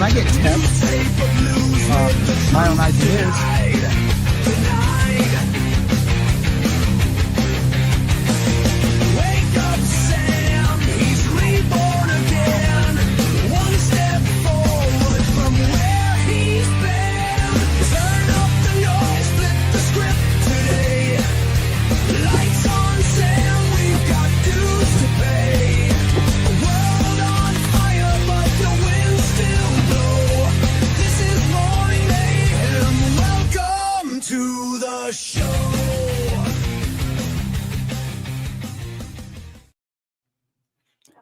I get texts. My own ideas.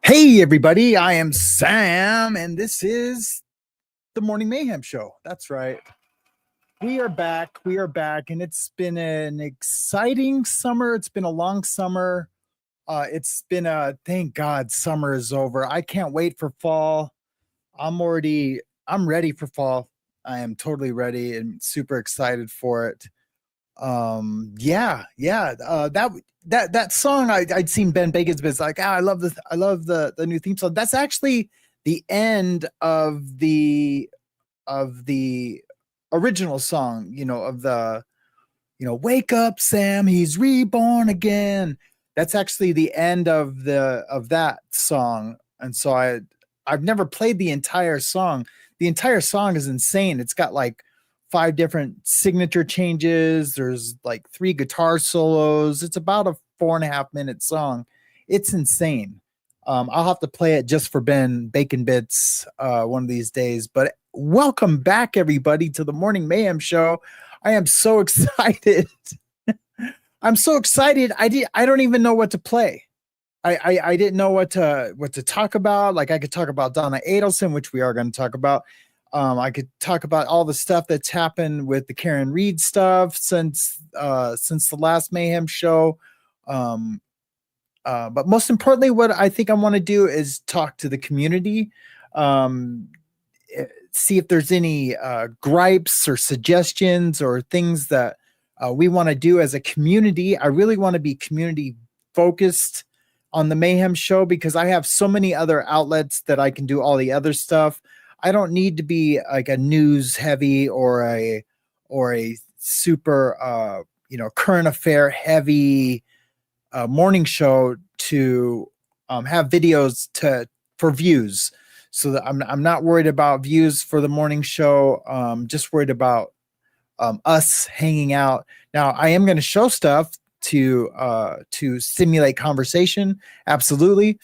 Hey, everybody, I am Sam, and this is the Morning Mayhem Show. That's right. We are back. And it's been an exciting summer. It's been a long summer. Thank God summer is over. I can't wait for fall. I'm ready for fall. I am totally ready and super excited for it. That song I'd seen Ben Bacon's been like, I love the new theme song. That's actually the end of the original song, wake up Sam, he's reborn again. That's actually the end of that song. And so I've never played the entire song. The entire song is insane. It's got like 5 different signature changes. There's like 3 guitar solos. It's about a 4.5 minute song. It's insane. I'll have to play it just for Ben Bacon Bits one of these days. But welcome back, everybody, to the Morning Mayhem Show. I am so excited. I'm so excited. I don't even know what to play. I didn't know what to talk about. Like I could talk about Donna Adelson, which we are going to talk about. I could talk about all the stuff that's happened with the Karen Reed stuff since the last Mayhem Show. But most importantly, what I think I want to do is talk to the community, see if there's any gripes or suggestions or things that we want to do as a community. I really want to be community focused on the Mayhem Show because I have so many other outlets that I can do all the other stuff. I don't need to be like a news heavy or a super current affair heavy morning show to have videos for views. So that I'm not worried about views for the morning show. Just worried about us hanging out. Now I am going to show stuff to stimulate conversation, absolutely.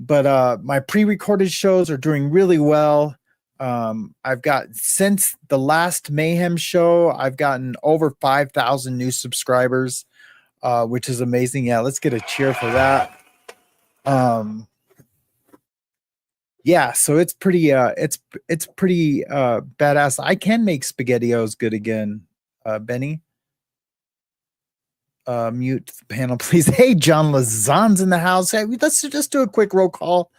But my pre-recorded shows are doing really well. I've got, since the last Mayhem Show, I've gotten over 5,000 new subscribers, which is amazing. Yeah, let's get a cheer for that. Yeah, so it's pretty badass. I can make SpaghettiOs good again, Benny. Mute the panel, please. Hey, John Lazan's in the house. Hey, let's just do a quick roll call.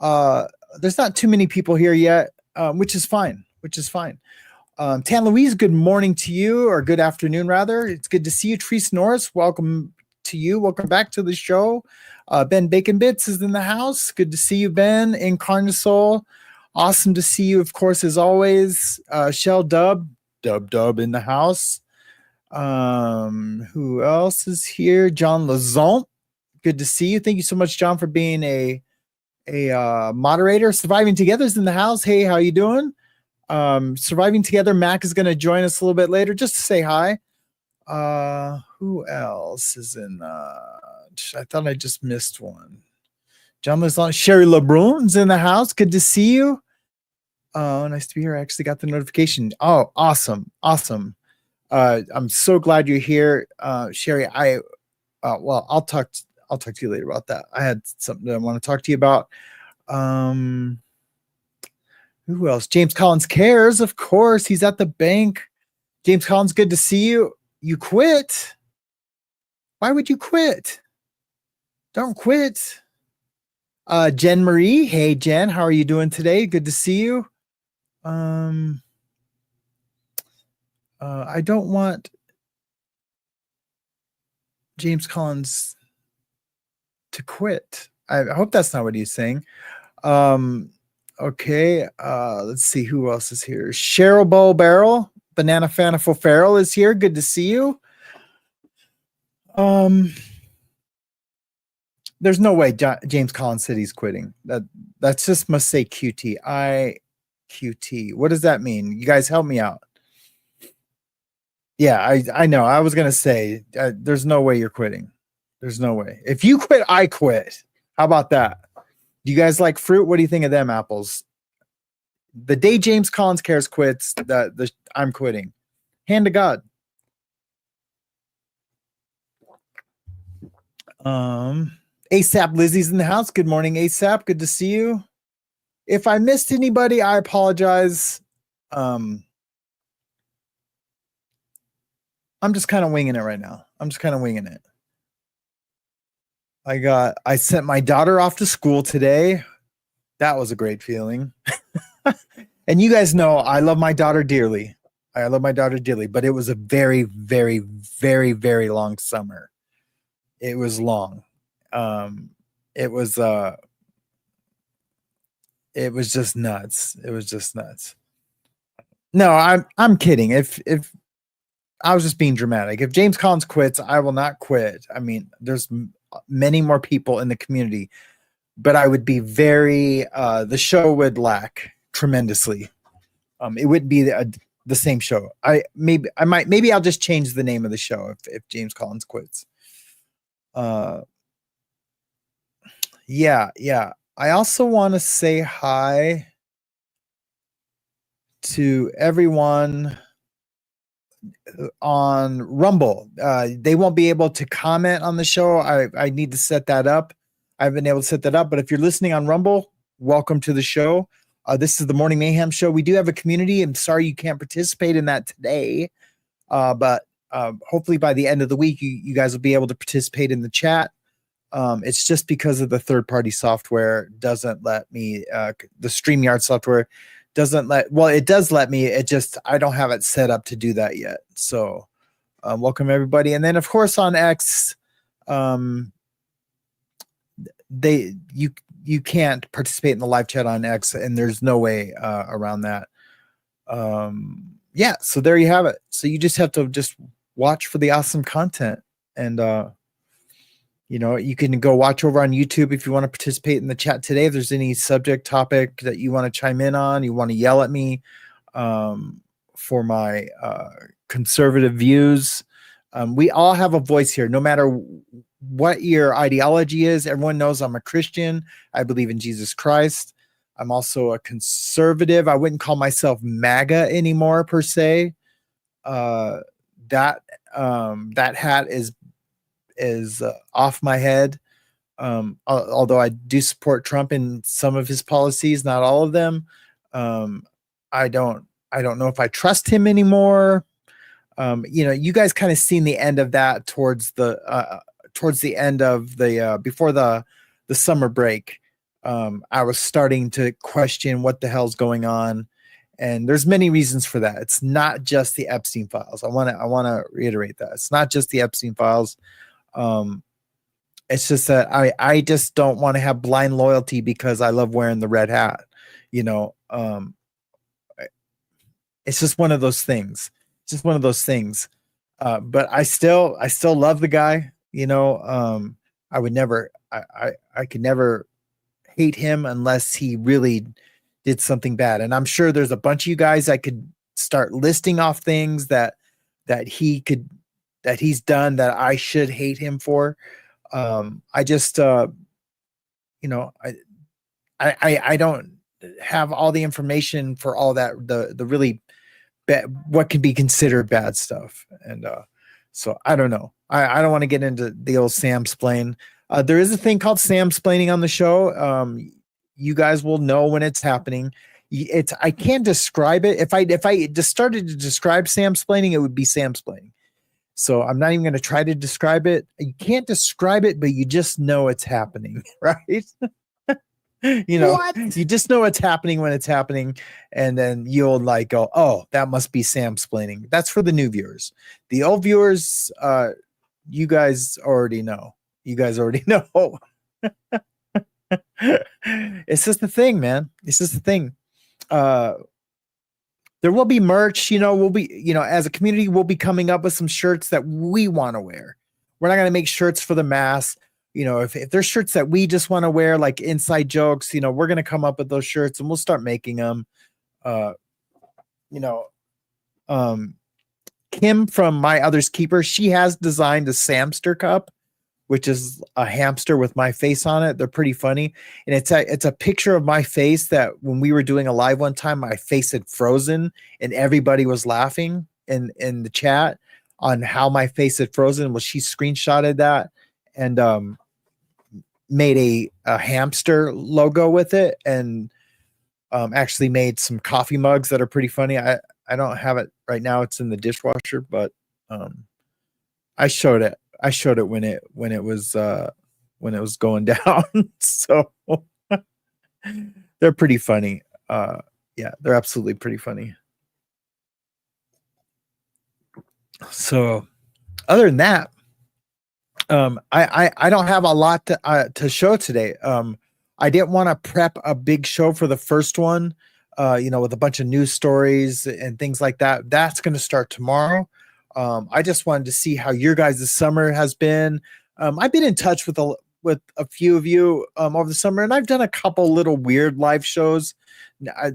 There's not too many people here yet, which is fine. Tan Louise, good morning to you, or good afternoon, rather. It's good to see you. Treese Norris, welcome to you. Welcome back to the show. Ben Bacon Bits is in the house. Good to see you, Ben. Incarnasoul, awesome to see you, of course, as always. Shell Dub in the house. Who else is here? John Lazant, good to see you. Thank you so much, John, for being a moderator. Surviving Together's in the house. Hey, how you doing? Surviving Together, Mac is going to join us a little bit later just to say hi. Who else is in? I thought I just missed one. John Lazant. Sherry LeBrun's in the house. Good to see you. Nice to be here. I actually got the notification. Oh, awesome. I'm so glad you're here, Sherry. I'll talk to you later about that. I had something that I want to talk to you about. Who else? James Collins cares, of course. He's at the bank. James Collins, good to see you. You quit? Why would you quit? Don't quit. Jen Marie. Hey, Jen, how are you doing today? Good to see you. I don't want James Collins to quit. I hope that's not what he's saying. Okay. Let's see who else is here. Cheryl Bow Barrel, Banana Faniful Farrell is here. Good to see you. There's no way James Collins said he's quitting. That's just must say QT. QT. What does that mean? You guys help me out. Yeah, I know. I was gonna say there's no way you're quitting. There's no way. If you quit, I quit. How about that? Do you guys like fruit? What do you think of them apples? The day James Collins Cares quits, I'm quitting. Hand to God. ASAP Lizzie's in the house. Good morning, ASAP. Good to see you. If I missed anybody, I apologize. I'm just kind of winging it right now. I'm just kind of winging it. I sent my daughter off to school today. That was a great feeling. And you guys know I love my daughter dearly. I love my daughter dearly, but it was a very, very, very, very long summer. It was long. It was just nuts. It was just nuts. No, I'm kidding. If I was just being dramatic. If James Collins quits, I will not quit. I mean, there's many more people in the community, but I would be the show would lack tremendously. It wouldn't be the same show. Maybe I'll just change the name of the show if James Collins quits. Yeah. I also want to say hi to everyone on Rumble. They won't be able to comment on the show. I need to set that up. I've been able to set that up, but if you're listening on Rumble, welcome to the show. This is the Morning Mayhem Show. We do have a community. I'm sorry you can't participate in that today, but hopefully by the end of the week, you guys will be able to participate in the chat. It's just because of the third-party software doesn't let me, the StreamYard software doesn't it does let me, I don't have it set up to do that yet. So welcome everybody. And then of course on X, you can't participate in the live chat on X, and there's no way around that. Yeah, so there you have it. So you just have to watch for the awesome content, and you can go watch over on YouTube if you want to participate in the chat today. If there's any subject topic that you want to chime in on, you want to yell at me for my conservative views. We all have a voice here, no matter what your ideology is. Everyone knows I'm a Christian. I believe in Jesus Christ. I'm also a conservative. I wouldn't call myself MAGA anymore per se. That hat is off my head. Although I do support Trump in some of his policies, not all of them. I don't know if I trust him anymore. You guys kind of seen the end of that towards the end of the before the summer break. I was starting to question what the hell's going on, and there's many reasons for that. It's not just the Epstein files. I want to reiterate that it's not just the Epstein files. It's just that I just don't want to have blind loyalty because I love wearing the red hat. It's just one of those things. It's just one of those things. But I still love the guy. I would never, I could never hate him unless he really did something bad. And I'm sure there's a bunch of you guys that could start listing off things that he's done that I should hate him for. I just, I don't have all the information for all that, the really bad, what could be considered bad stuff. And, so I don't know. I don't want to get into the old Sam-splain. There is a thing called Sam-splaining on the show. You guys will know when it's happening. I can't describe it. If I just started to describe Sam-splaining, it would be Sam-splaining. So I'm not even going to try to describe it. You can't describe it, but you just know it's happening, right? You just know it's happening when it's happening, and then you'll go, oh, that must be Sam-splaining. That's for the new viewers. The old viewers, you guys already know. You guys already know. It's just the thing, man. It's just the thing. Uh, there will be merch, we'll be, as a community, we'll be coming up with some shirts that we want to wear. We're not going to make shirts for the mass. If there's shirts that we just want to wear, like inside jokes, we're going to come up with those shirts and we'll start making them. Uh, you know, um, Kim from My Other's Keeper, she has designed a Samster cup, which is a hamster with my face on it. They're pretty funny. And it's a picture of my face that when we were doing a live one time, my face had frozen and everybody was laughing in the chat on how my face had frozen. Well, she screenshotted that and made a hamster logo with it, and actually made some coffee mugs that are pretty funny. I don't have it right now. It's in the dishwasher, but I showed it. I showed it when it was going down. So they're pretty funny. Yeah, they're absolutely pretty funny. So other than that, I don't have a lot to show today. I didn't want to prep a big show for the first one, with a bunch of news stories and things like that. That's going to start tomorrow. I just wanted to see how your guys' summer has been. I've been in touch with a few of you over the summer, and I've done a couple little weird live shows.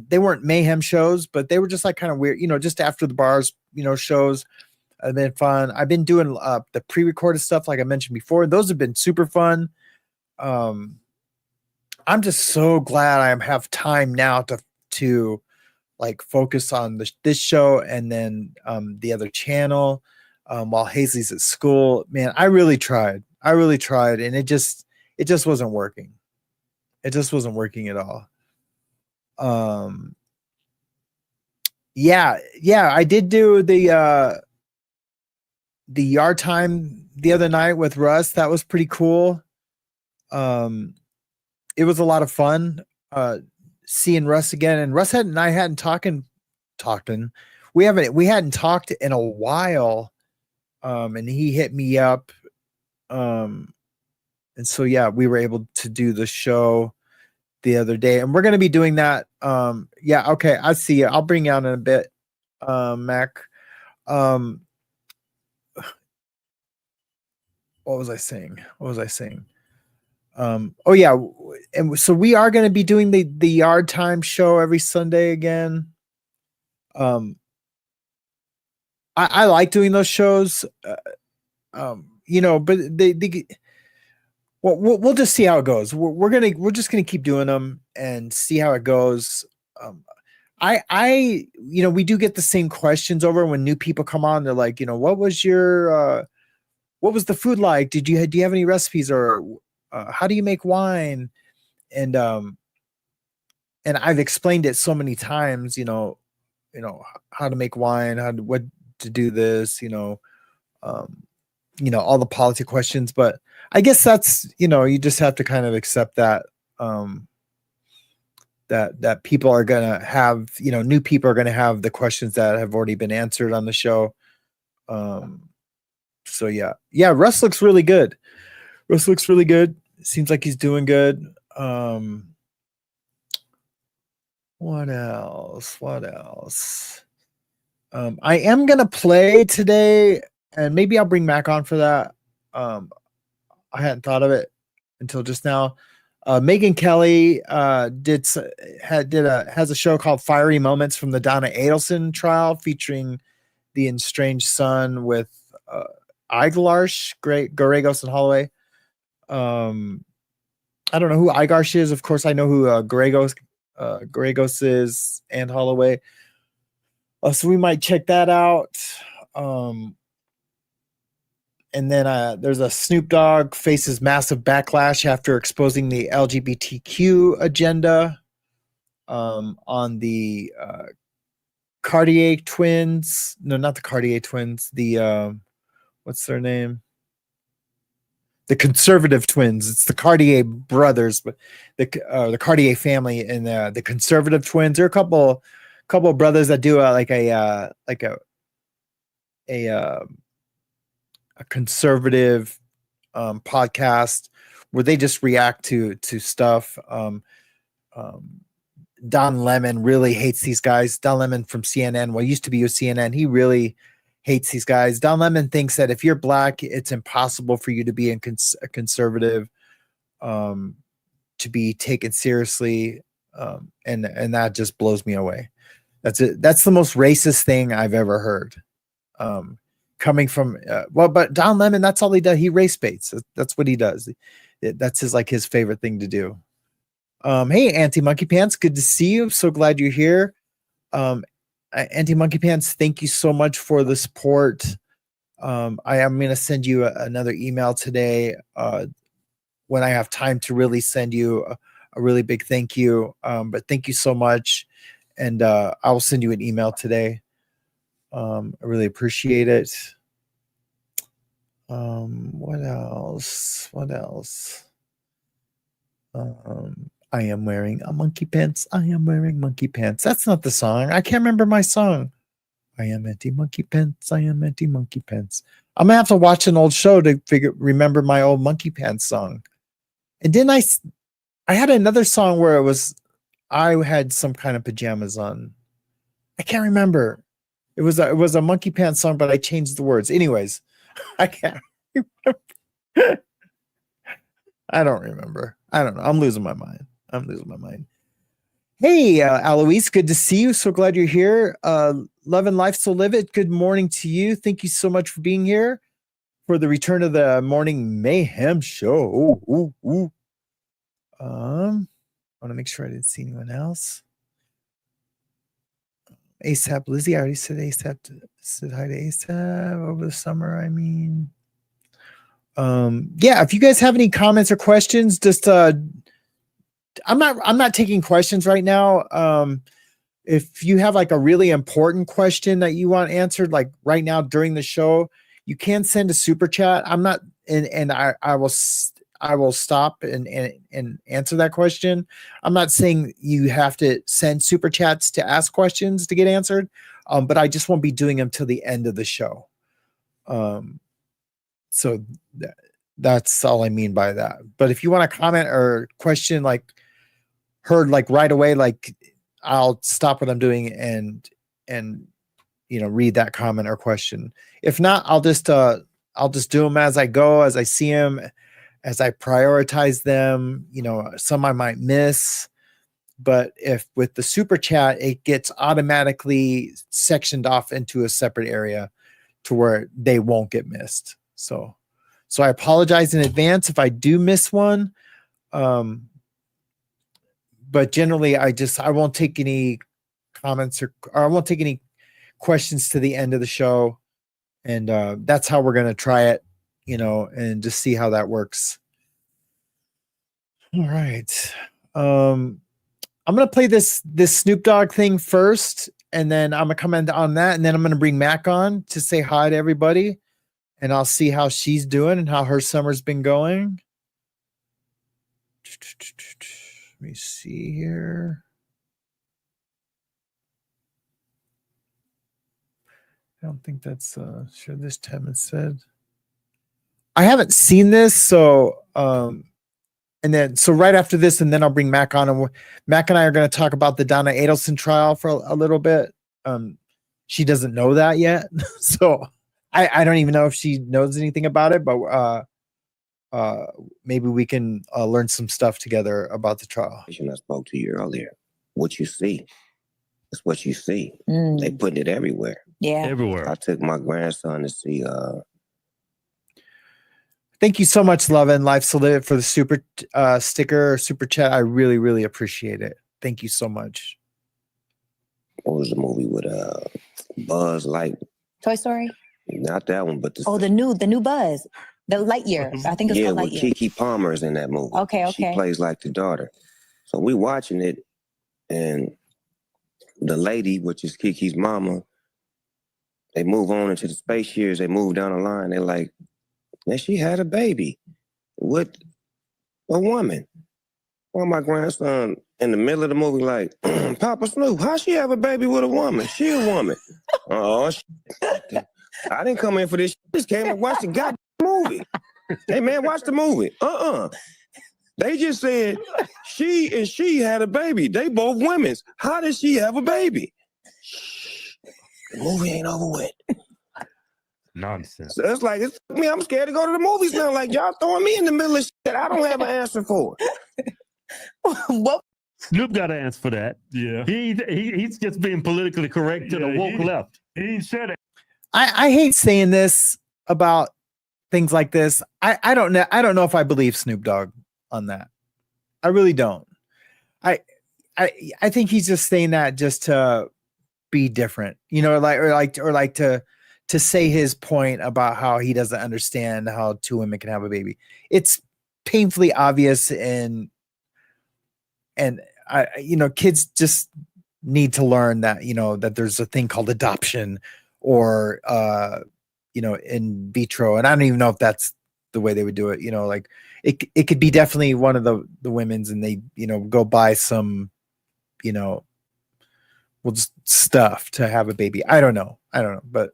They weren't mayhem shows, but they were just like kind of weird, just after the bars, shows. Have been fun. I've been doing the pre-recorded stuff, like I mentioned before. Those have been super fun. I'm just so glad I have time now to like focus on this show and then the other channel while Hazley's at school. Man, I really tried, and it just wasn't working. It just wasn't working at all. Yeah, I did do the yard time the other night with Russ. That was pretty cool. It was a lot of fun seeing Russ again, and Russ and I hadn't talking. We hadn't talked in a while. And he hit me up. And so yeah, we were able to do the show the other day, and we're going to be doing that. Yeah, okay, I see you. I'll bring you out in a bit, Mac. What was I saying? Oh yeah, and so we are going to be doing the yard time show every Sunday again. I like doing those shows, but we'll just see how it goes. We're just gonna keep doing them and see how it goes. We do get the same questions over when new people come on. They're like, what was the food like? Do you have any recipes, or how do you make wine? And I've explained it so many times, how to make wine, what to do this, all the policy questions. But I guess that's, you just have to kind of accept that, that people are going to have, new people are going to have the questions that have already been answered on the show. So yeah, Russ looks really good. Seems like he's doing good. What else? I am going to play today, and maybe I'll bring Mac on for that. I hadn't thought of it until just now. Megyn Kelly has a show called Fiery Moments from the Donna Adelson trial, featuring the estranged son with Iglarsh, Garagos, and Holloway. I don't know who Iglarsh is. Of course, I know who Garagos is, and Holloway. So we might check that out. And then there's a Snoop Dogg faces massive backlash after exposing the LGBTQ agenda on the Cartier twins. No, not the Cartier twins. The what's their name? The conservative twins. It's the Cartier brothers, but the Cartier family and the conservative twins. There are a couple of brothers that do a conservative podcast where they just react to stuff. Don Lemon really hates these guys. Don Lemon from CNN, well, used to be with CNN. He really hates these guys. Don Lemon thinks that if you're black, it's impossible for you to be a conservative, to be taken seriously. And that just blows me away. That's it. That's the most racist thing I've ever heard. Coming from, but Don Lemon, that's all he does. He race baits. That's what he does. That's his favorite thing to do. Hey, Auntie Monkey Pants, good to see you. So glad you're here. Auntie Monkey Pants, thank you so much for the support. I am going to send you another email today when I have time to really send you a really big thank you. But thank you so much. And I will send you an email today. I really appreciate it. What else? I am wearing a monkey pants. I am wearing monkey pants. That's not the song. I can't remember my song. I am Auntie Monkey Pants. I am Auntie Monkey Pants. I'm gonna have to watch an old show to remember my old Monkey Pants song. And then I had another song where I had some kind of pajamas on. I can't remember. It was a Monkey Pants song, but I changed the words. Anyways, I can't remember. I don't remember. I don't know. I'm losing my mind. Hey, Aloise, good to see you. So glad you're here. Love and life, so live it. Good morning to you. Thank you so much for being here for the return of the morning Mayhem Show. I want to make sure I didn't see anyone else. ASAP Lizzie, I already said ASAP. Said hi to ASAP over the summer. I mean, yeah. If you guys have any comments or questions, just I'm not taking questions right now. If you have like a really important question that you want answered, like right now during the show, you can send a super chat. I'm not, and I will stop and answer that question. I'm not saying you have to send super chats to ask questions to get answered, but I just won't be doing them till the end of the show. So that's all I mean by that. But if you want to comment or question, like heard like right away, like I'll stop what I'm doing and read that comment or question. If not, I'll just do them as I go, as I see them, as I prioritize them. Some I might miss, but if with the super chat, it gets automatically sectioned off into a separate area to where they won't get missed. So I apologize in advance if I do miss one. But generally I won't take any comments or I won't take any questions to the end of the show. And that's how we're going to try it, and just see how that works. All right. I'm going to play this Snoop Dogg thing first, and then I'm going to comment on that. And then I'm going to bring Mac on to say hi to everybody, and I'll see how she's doing and how her summer's been going. Let me see here. I don't think that's sure this time it said. I haven't seen this, so right after this, and then I'll bring Mac on, and Mac and I are going to talk about the Donna Adelson trial for a little bit. She doesn't know that yet, so I don't even know if she knows anything about it, but maybe we can learn some stuff together about the trial. I spoke to you earlier. What you see is what you see. They putting it everywhere. Yeah, everywhere. I took my grandson to see. Thank you so much, Love and Life Salute, for the super sticker, super chat. I really, really appreciate it. Thank you so much. What was the movie with Buzz Light? Toy Story. Not that one, but the new Buzz, the Lightyear. I think it's called with Lightyear. Kiki Palmer's in that movie. Okay. She plays like the daughter. So we watching it, and the lady, which is Kiki's mama, they move on into the space years. They move down the line. They're like, man, she had a baby with a woman. Well, my grandson in the middle of the movie like, Papa Snoop, how she have a baby with a woman? She a woman. Oh, I didn't come in for this. Just came and watched the goddamn movie. Hey, man, watch the movie. They just said she had a baby. They both women's. How did she have a baby? Shh. The movie ain't over with. Nonsense. So it's like, I'm scared to go to the movies now. Like, y'all throwing me in the middle of shit I don't have an answer for. What? Snoop got an answer for that. Yeah. He's just being politically correct to the woke left. He said it. I hate saying this about things like this. I don't know if I believe Snoop Dogg on that. I really don't. I think he's just saying that just to be different, or like to say his point about how he doesn't understand how two women can have a baby. It's painfully obvious, and kids just need to learn that, that there's a thing called adoption or, in vitro. And I don't even know if that's the way they would do it. Like it could be definitely one of the women's, and they, go buy some, just stuff to have a baby. I don't know. But,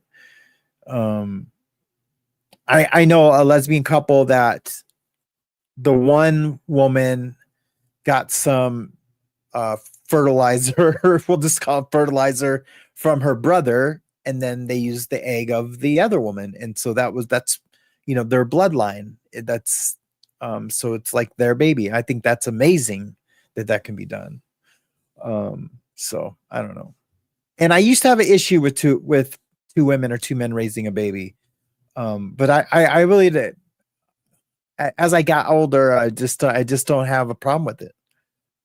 I know a lesbian couple that the one woman got some fertilizer, we'll just call it fertilizer, from her brother, and then they used the egg of the other woman, and so that's their bloodline. That's so it's like their baby. I think that's amazing that can be done. So I don't know. And I used to have an issue with two women or two men raising a baby, but I really did. As I got older, I just don't have a problem with it.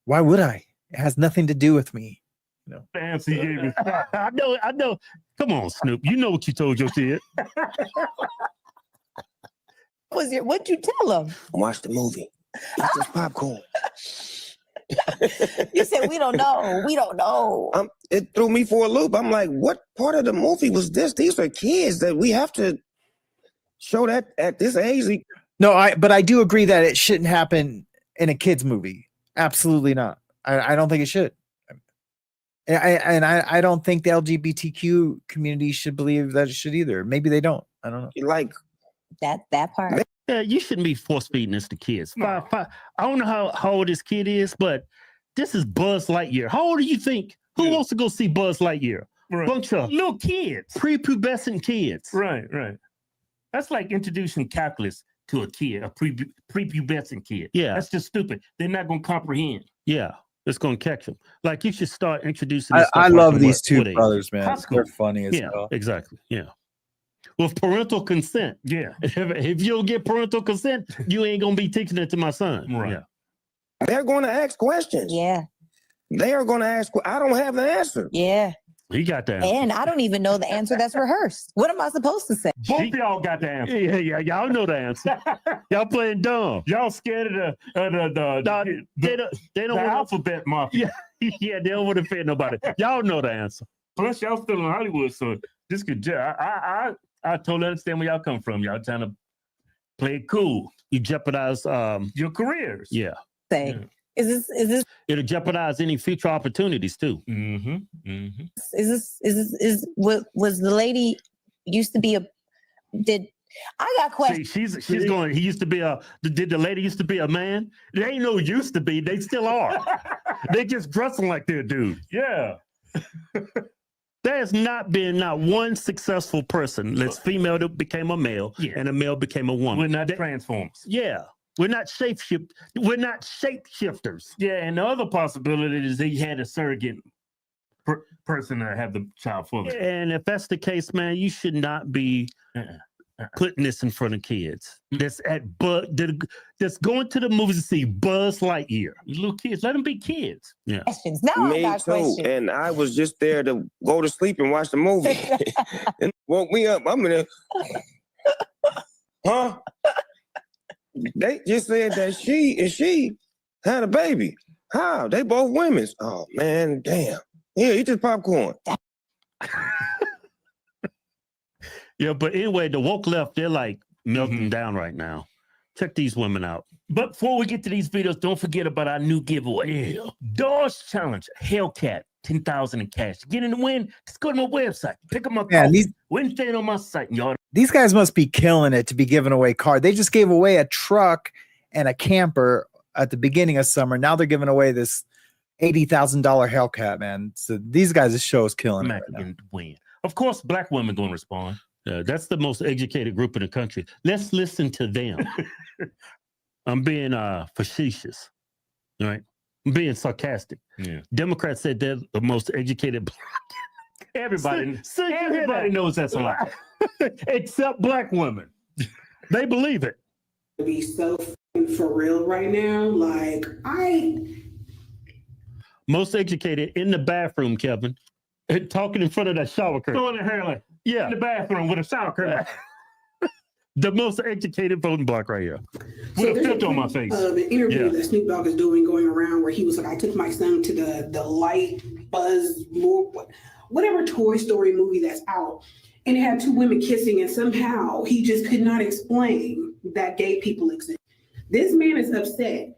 Why would I? It has nothing to do with me. The answer he gave is, I know. Come on, Snoop. You know what you told your kid. What'd you tell him? Watch the movie. Eat this popcorn. You said we don't know. We don't know. It threw me for a loop. I'm like, what part of the movie was this? These are kids that we have to show that at this age. No, but I do agree that it shouldn't happen in a kid's movie. Absolutely not. I don't think it should. I don't think the LGBTQ community should believe that it should either. Maybe they don't. I don't know. Like that part. Yeah, you shouldn't be force feeding this to kids. I don't know how old this kid is, but this is Buzz Lightyear. How old do you think? Who wants to go see Buzz Lightyear? Right. Bunch of Little kids. prepubescent kids. Right. That's like introducing calculus to a kid, a prepubescent kid. Yeah. That's just stupid. They're not going to comprehend. Yeah, it's going to catch them. Like, you should start introducing I this stuff love from these two what age? brothers, man. High school. They're funny as Yeah, hell. exactly. Yeah. With parental consent. Yeah. If you don't get parental consent, you ain't going to be teaching it to my son. Right. Yeah. they're going to ask questions. Yeah. They are going to ask. I don't have the answer. Yeah. He got that. And I don't even know the answer that's rehearsed. What am I supposed to say? Both of y'all got the answer. Yeah, y'all know the answer. Y'all playing dumb. Y'all scared of They don't the want alphabet mafia. Yeah, they don't want to offend nobody. Y'all know the answer. Plus, y'all still in Hollywood, so this could. I totally understand where y'all come from. Y'all trying to play it cool. You jeopardize Your careers. yeah. Say, Yeah. is this It'll jeopardize any future opportunities too. Mm-hmm. Mm-hmm. was the lady used to be I got questions. See, she's going. He used to be did the lady used to be a man? They ain't no used to be. They still are. They just dressing like they're a dude. Yeah. There has not been one successful person that's female that became a male, Yeah. and a male became a woman. We're not transformers. Yeah, we're not We're not shapeshifters. Yeah, and the other possibility is he had a surrogate person to have the child for him. And if that's the case, man, you should not be putting this in front of kids. That's that's going to the movies to see Buzz Lightyear. Little kids, let them be kids. Yeah. Questions. Now I Me got too. questions. And I was just there to go to sleep and watch the movie. And woke me up. I'm in there. Huh? They just said that she had a baby. How? They both women's. Oh man, damn. Here, eat this popcorn. Yeah, but anyway, the woke left, they're like melting down right now. Check these women out. But before we get to these videos, don't forget about our new giveaway. Doors Challenge, Hellcat, 10,000 in cash. To get in the win, just go to my website. Pick them up. Yeah, Wednesday on my site, y'all. these guys must be killing it to be giving away cars. They just gave away a truck and a camper at the beginning of summer. Now they're giving away this $80,000 Hellcat, man. So these guys' show is killing it. Right Can win. Of course, black women gonna respond. That's the most educated group in the country. Let's listen to them. I'm being facetious, right? I'm being sarcastic. Yeah. Democrats said they're the most educated. Everybody knows that's a lie, except black women. They believe it. To be so for real right now, like most educated in the bathroom, Kevin, talking in front of that shower curtain. Throwing their hair like Yeah, in the bathroom with a shower curtain. the most educated voting bloc right here. With a filter on my face. The interview that Snoop Dogg is doing going around where he was like, I took my son to the Light Buzz, whatever Toy Story movie that's out. And it had two women kissing, and somehow he just could not explain that gay people exist. This man is upset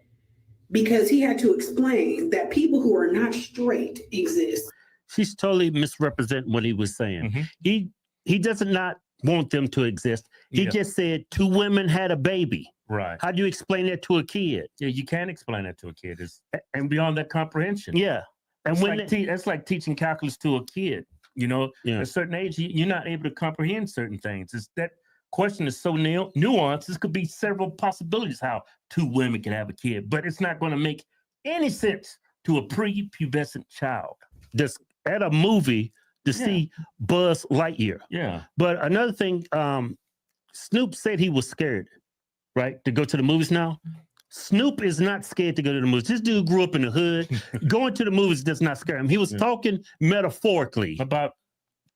because he had to explain that people who are not straight exist. She's totally misrepresenting what he was saying. Mm-hmm. He does not want them to exist. He just said two women had a baby. Right. How do you explain that to a kid? Yeah, you can't explain that to a kid. And beyond that comprehension. Yeah. And it's like teaching calculus to a kid. You know, at a certain age, you're not able to comprehend certain things. That question is so nuanced. This could be several possibilities how two women can have a kid, but it's not going to make any sense to a prepubescent child. Just at a movie to see Buzz Lightyear. Yeah. But another thing, Snoop said he was scared, right, to go to the movies now. Snoop is not scared to go to the movies. This dude grew up in the hood. Going to the movies does not scare him. He was talking metaphorically about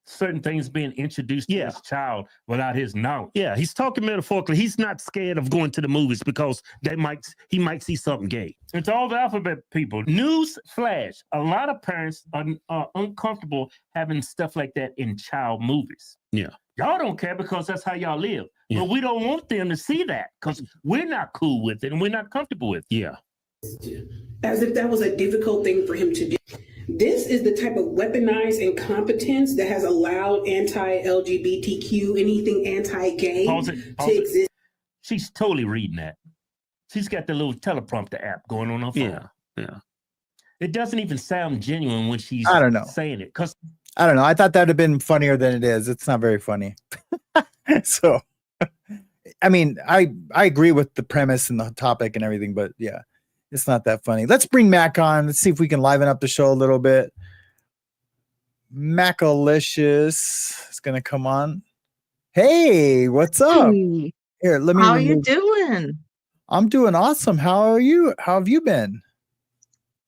certain things being introduced to his child without his knowledge. Yeah, he's talking metaphorically. He's not scared of going to the movies because he might see something gay. It's all the alphabet people. News flash. A lot of parents are uncomfortable having stuff like that in child movies. Yeah. Y'all don't care because that's how y'all live. Yeah. But we don't want them to see that because we're not cool with it and we're not comfortable with it. Yeah. As if that was a difficult thing for him to do. This is the type of weaponized incompetence that has allowed anti-LGBTQ, anything anti-gay to exist. She's totally reading that. She's got the little teleprompter app going on her phone. Yeah. It doesn't even sound genuine when she's saying it. Because I don't know. I thought that'd have been funnier than it is. It's not very funny. So, I mean, I agree with the premise and the topic and everything, but yeah, it's not that funny. Let's bring Mac on. Let's see if we can liven up the show a little bit. Macalicious is going to come on. Hey, what's up? Hey, here, let me. How are you doing? I'm doing awesome. How are you? How have you been?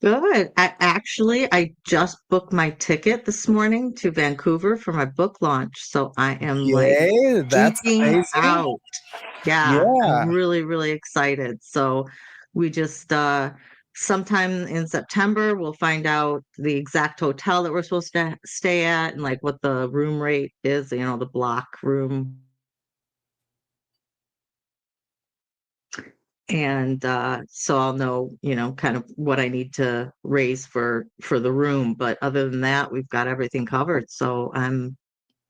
Good. I just booked my ticket this morning to Vancouver for my book launch. So I am that's amazing. Out. Yeah. I'm really, really excited. So we just sometime in September we'll find out the exact hotel that we're supposed to stay at and like what the room rate is, the block room. And so I'll know, kind of what I need to raise for the room. But other than that, we've got everything covered. So I'm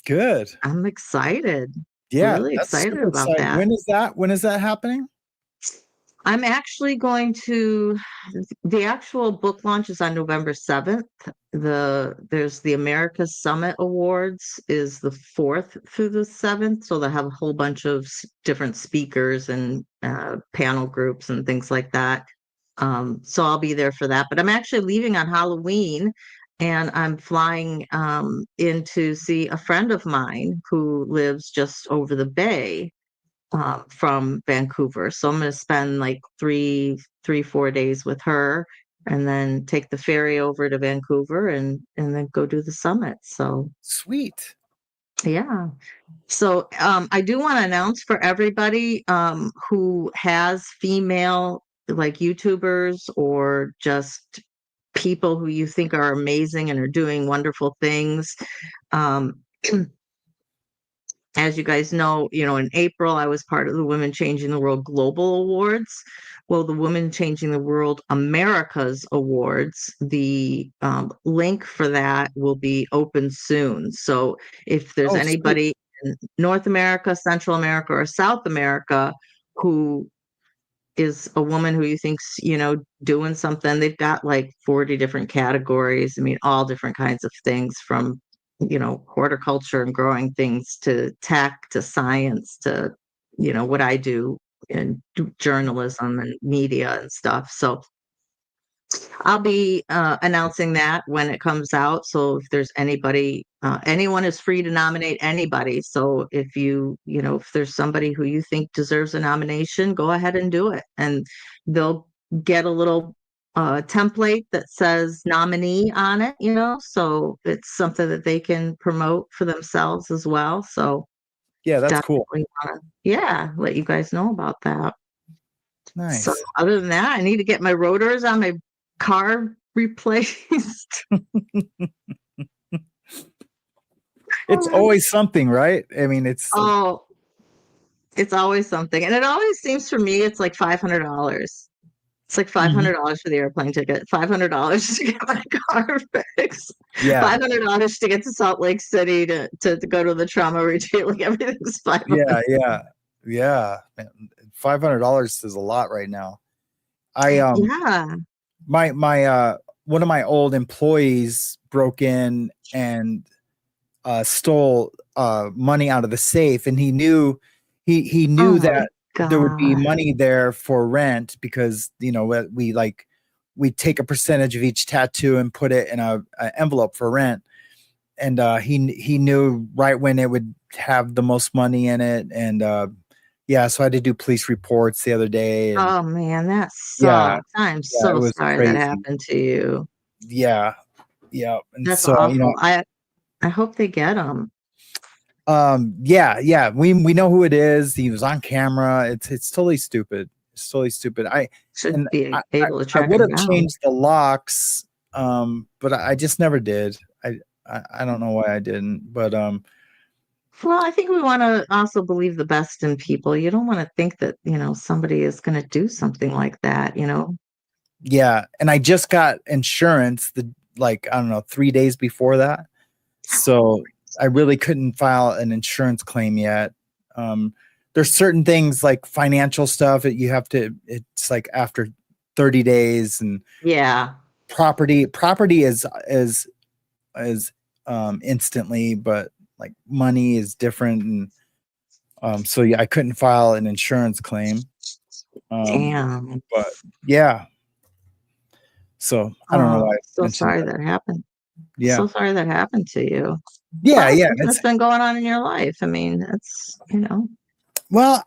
good. I'm excited. Yeah, really excited about that. When is that happening? I'm actually going to. The actual book launch is on November 7th. There's the America's Summit Awards is the 4th through the 7th. So they'll have a whole bunch of different speakers and panel groups and things like that. So I'll be there for that. But I'm actually leaving on Halloween, and I'm flying in to see a friend of mine who lives just over the bay from Vancouver. So I'm going to spend like 4 days with her and then take the ferry over to Vancouver and then go do the summit. So sweet. Yeah. So I do want to announce for everybody who has female like YouTubers or just people who you think are amazing and are doing wonderful things. As you guys know, in April, I was part of the Women Changing the World Global Awards. Well, the Women Changing the World Americas Awards, the link for that will be open soon. So if there's anybody in North America, Central America, or South America who is a woman who you think's, doing something. They've got like 40 different categories. I mean, all different kinds of things from, horticulture and growing things to tech to science to, what I do in journalism and media and stuff. So I'll be announcing that when it comes out. So if there's anybody, anyone is free to nominate anybody. So if there's somebody who you think deserves a nomination, go ahead and do it. And they'll get a little template that says nominee on it, so it's something that they can promote for themselves as well. So Yeah, that's cool. let you guys know about that. Nice. So other than that, I need to get my rotors on my car replaced. It's always something, right? I mean, it's always something. And it always seems for me, it's like $500. It's like $500 for the airplane ticket, $500 to get my car fixed, $500 to get to Salt Lake City to go to the trauma retreat. Like everything's $500. Yeah. $500 is a lot right now. My one of my old employees broke in and stole money out of the safe, and he knew that there would be money there for rent because we take a percentage of each tattoo and put it in a envelope for rent, and he knew right when it would have the most money in it, and so I had to do police reports the other day. And, oh man, that sucks. I'm so sorry crazy. that happened to you. Yeah. And that's so, awful. I hope they get him. We know who it is. He was on camera. It's totally stupid. It's totally stupid. I would have changed the locks, but I just never did. I don't know why I didn't, but well, I think we want to also believe the best in people. You don't want to think that, somebody is going to do something like that, Yeah. And I just got insurance 3 days before that. So I really couldn't file an insurance claim yet. There's certain things like financial stuff that you have to, it's like after 30 days, and property is instantly, but like money is different. And so I couldn't file an insurance claim. Damn. But so I don't know why. So sorry that happened. Yeah. So sorry that happened to you. Yeah. What's been going on in your life? I mean, it's, Well,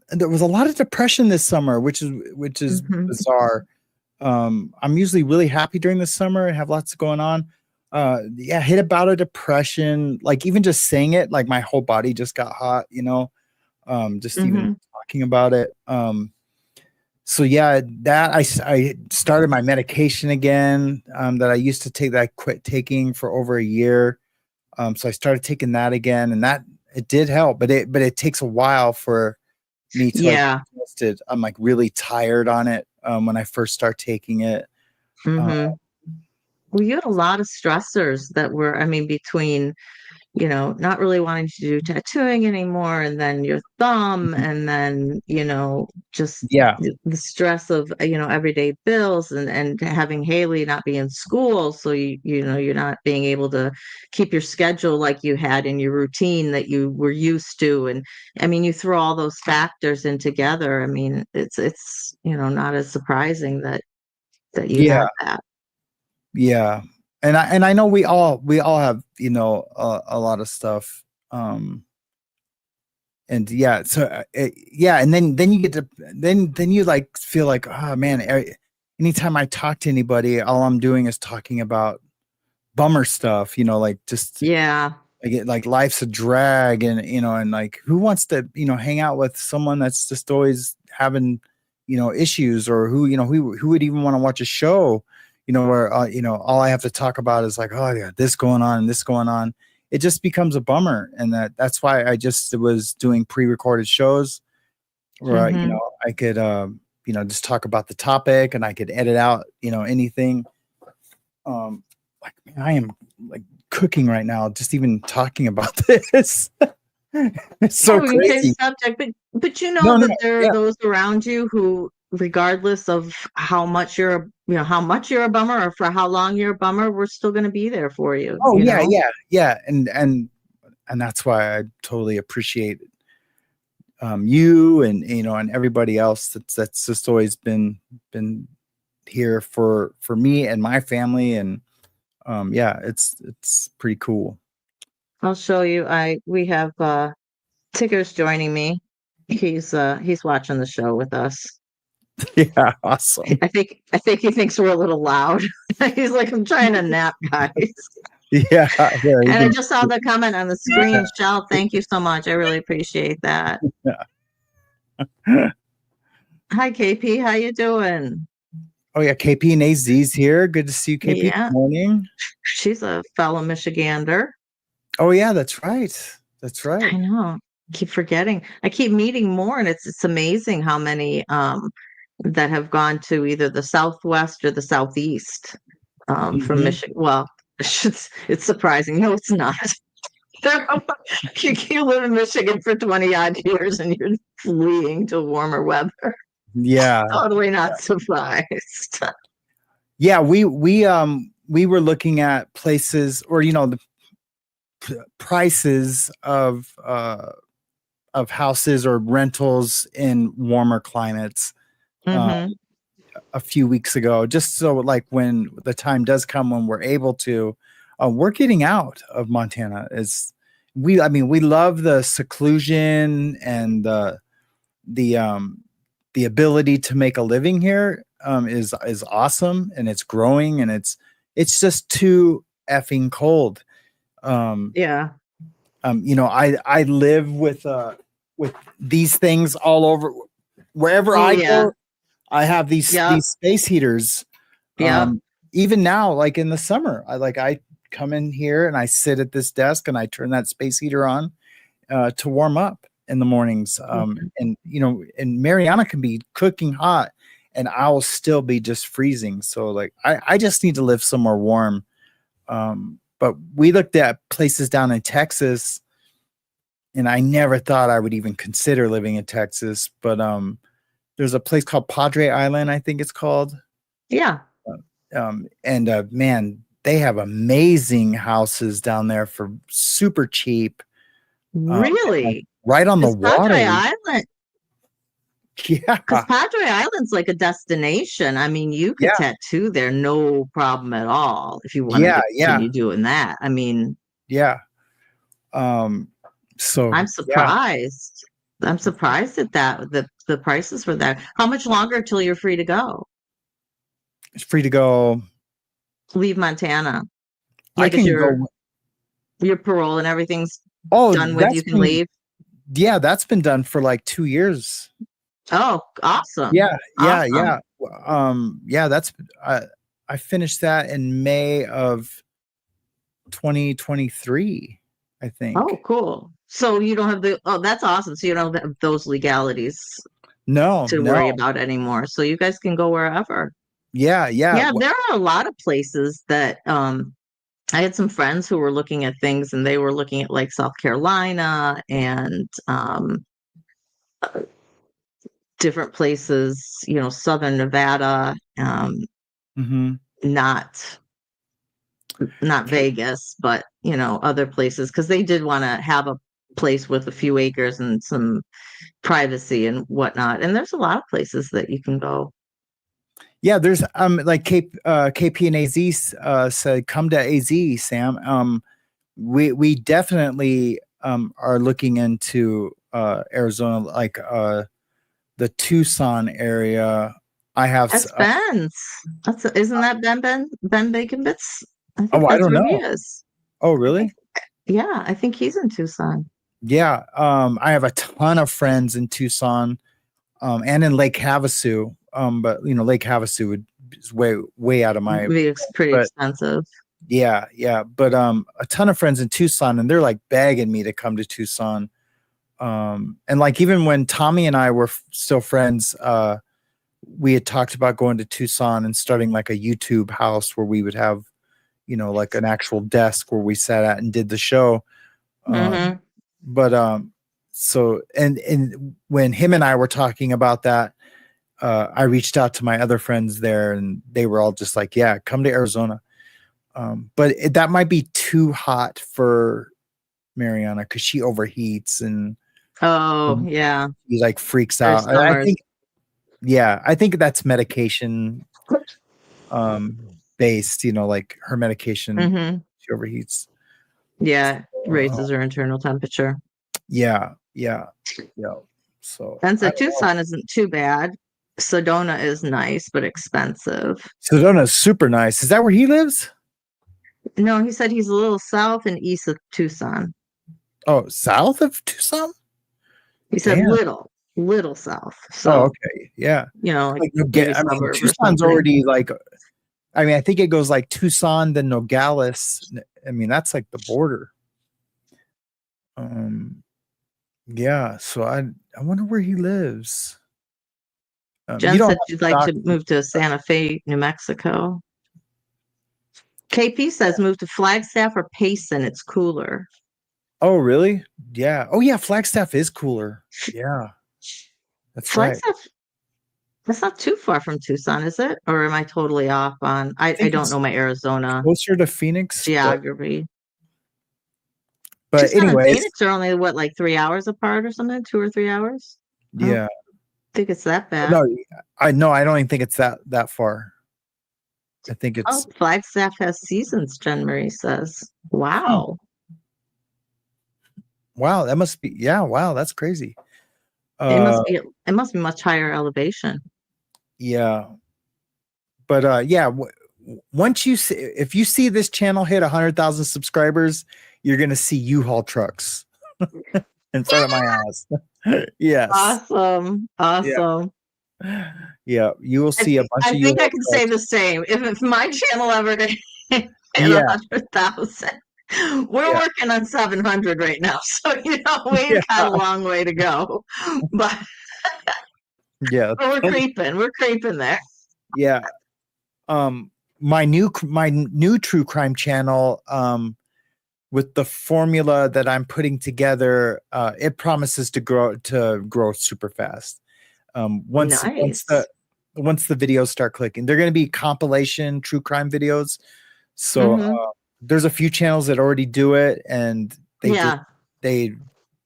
there was a lot of depression this summer, which is bizarre. I'm usually really happy during the summer and have lots going on. Hit about a depression, like even just saying it, like my whole body just got hot, just even talking about it. So that I started my medication again, that I used to take, that I quit taking for over a year. So I started taking that again, and that it did help, but it takes a while for me to I'm like really tired on it when I first start taking it. Well, you had a lot of stressors that were, between, not really wanting to do tattooing anymore, and then your thumb, and then, just the stress of, everyday bills, and having Haley not be in school. So, you're not being able to keep your schedule like you had in your routine that you were used to. And you throw all those factors in together. It's, not as surprising that you had that. Yeah. And I know we all have, a lot of stuff. And and then you get to, then you like feel like, oh man, anytime I talk to anybody, all I'm doing is talking about bummer stuff, like just, I get like life's a drag, and, and like, who wants to, hang out with someone that's just always having, issues, or who would even want to watch a show, where, all I have to talk about is like, oh yeah, this going on and this going on. It just becomes a bummer. And that's why I just was doing pre-recorded shows where, I could, just talk about the topic, and I could edit out, anything. Like, man, I am like cooking right now, just even talking about this. It's so we can change crazy. the subject, but you know No, no, that there yeah. are those around you who, regardless of how much you're, how much you're a bummer or for how long you're a bummer, we're still going to be there for you. Oh you yeah, know? yeah. And that's why I totally appreciate you and and everybody else that's just always been here for me and my family. And yeah, it's pretty cool. I'll show you. We have Tigger's joining me. He's watching the show with us. Yeah, awesome. I think he thinks we're a little loud. He's like, I'm trying to nap, guys. Yeah, yeah. And I just saw the comment on the screen. Shell, thank you so much. I really appreciate that. Yeah. Hi, KP. How you doing? Oh yeah, KP and AZ's here. Good to see you, KP. Yeah. Good morning. She's a fellow Michigander. Oh yeah, that's right. That's I right. know. Keep forgetting. I keep meeting more, and it's amazing how many that have gone to either the Southwest or the Southeast from Michigan. Well, it's surprising. No, it's not. You live in Michigan for 20 odd years and you're fleeing to warmer weather. Yeah. Totally not surprised. Yeah, we were looking at places, or the prices of houses or rentals in warmer climates a few weeks ago, just so like when the time does come when we're able to, we're getting out of Montana. We love the seclusion and the ability to make a living here is awesome, and it's growing, and it's just too effing cold. Yeah. I live with these things all over. Wherever I go, I have these space heaters. Yeah. Even now, like in the summer, I come in here and I sit at this desk and I turn that space heater on to warm up in the mornings. And Mariana can be cooking hot and I'll still be just freezing. So like, I just need to live somewhere warm. But we looked at places down in Texas, and I never thought I would even consider living in Texas. But there's a place called Padre Island, I think it's called. Yeah. And man, they have amazing houses down there for super cheap. Really? Right on the water. Padre Island. Yeah. Because Padre Island's like a destination. I mean, you could tattoo there, no problem at all, if you wanted to continue doing that. I mean, yeah. So I'm surprised. I'm surprised at that. The prices for that. How much longer till you're free to go? It's free to go. Leave Montana. Like, I can go. Your parole and everything's done with. You can leave. Yeah, that's been done for like 2 years. Oh, awesome. Yeah. Awesome. That's I finished that in May of 2023, I think. Oh, cool. So you don't have that's awesome. So you don't have those legalities to worry about anymore. So you guys can go wherever. Yeah. Yeah, there are a lot of places that I had some friends who were looking at things, and they were looking at like South Carolina and different places, Southern Nevada, not Vegas, but other places, because they did want to have a place with a few acres and some privacy and whatnot. And there's a lot of places that you can go. Yeah, there's like KP and AZ said, come to AZ, Sam. We definitely are looking into Arizona, like the Tucson area. I have that's Ben's. Isn't that Ben Bacon Bits? I don't know. He is. Oh, really? Yeah, I think he's in Tucson. Yeah, I have a ton of friends in Tucson, and in Lake Havasu. But Lake Havasu is way out of my. It's pretty expensive. Yeah, but a ton of friends in Tucson, and they're like begging me to come to Tucson. And like even when Tommy and I were still friends, we had talked about going to Tucson and starting like a YouTube house where we would have, like an actual desk where we sat at and did the show. But so and when him and I were talking about that, I reached out to my other friends there, and they were all just like, yeah, come to Arizona. But that might be too hot for Mariana because she overheats and Yeah. she like freaks Their out. I summers. think, yeah, I think that's medication based, like her medication, Mm-hmm. she overheats. Yeah. Raises her internal temperature. Yeah. So And so I don't know. Tucson isn't too bad. Sedona is nice, but expensive. Sedona's super nice. Is that where he lives? No, he said he's a little south and east of Tucson. Oh, south of Tucson? He said Damn. little south. So, Oh, okay. Yeah. like Like, maybe I mean, suburb or Tucson's something. already like, I mean, I think it goes like Tucson, then Nogales. I mean, that's like the border. Yeah. So I wonder where he lives. Jen You don't said have she'd to like doc- to move to Santa Fe, New Mexico. KP says move to Flagstaff or Payson. It's cooler. Oh, really? Yeah. Oh, yeah. Flagstaff is cooler. Yeah. That's right. Flagstaff, that's not too far from Tucson, is it? Or am I totally off on? I think don't it's know my Arizona closer to Phoenix. geography. But Tucson and anyways, Phoenix are only what, like 3 hours apart or something? 2 or 3 hours? I yeah. don't think it's that bad. No, I don't even think it's that far. I think Oh, it's Flagstaff has seasons, Jen Marie says. Wow. wow. That must be wow. That's crazy. It must be much higher elevation. Yeah, but yeah. Once you see, if you see this channel hit 100,000 subscribers, you're gonna see U-Haul trucks in front of my house. Yes. Awesome. Yeah, you will see a bunch I of think U-Haul I can say trucks. the same. If my channel ever hit Yeah. 100,000, we're Yeah. working on 700 right now. So, we've Yeah. got a long way to go. But Yeah. we're creeping there. Yeah. My new true crime channel, with the formula that I'm putting together, it promises to grow super fast. Once the videos start clicking, they're going to be compilation true crime videos. So there's a few channels that already do it, and they're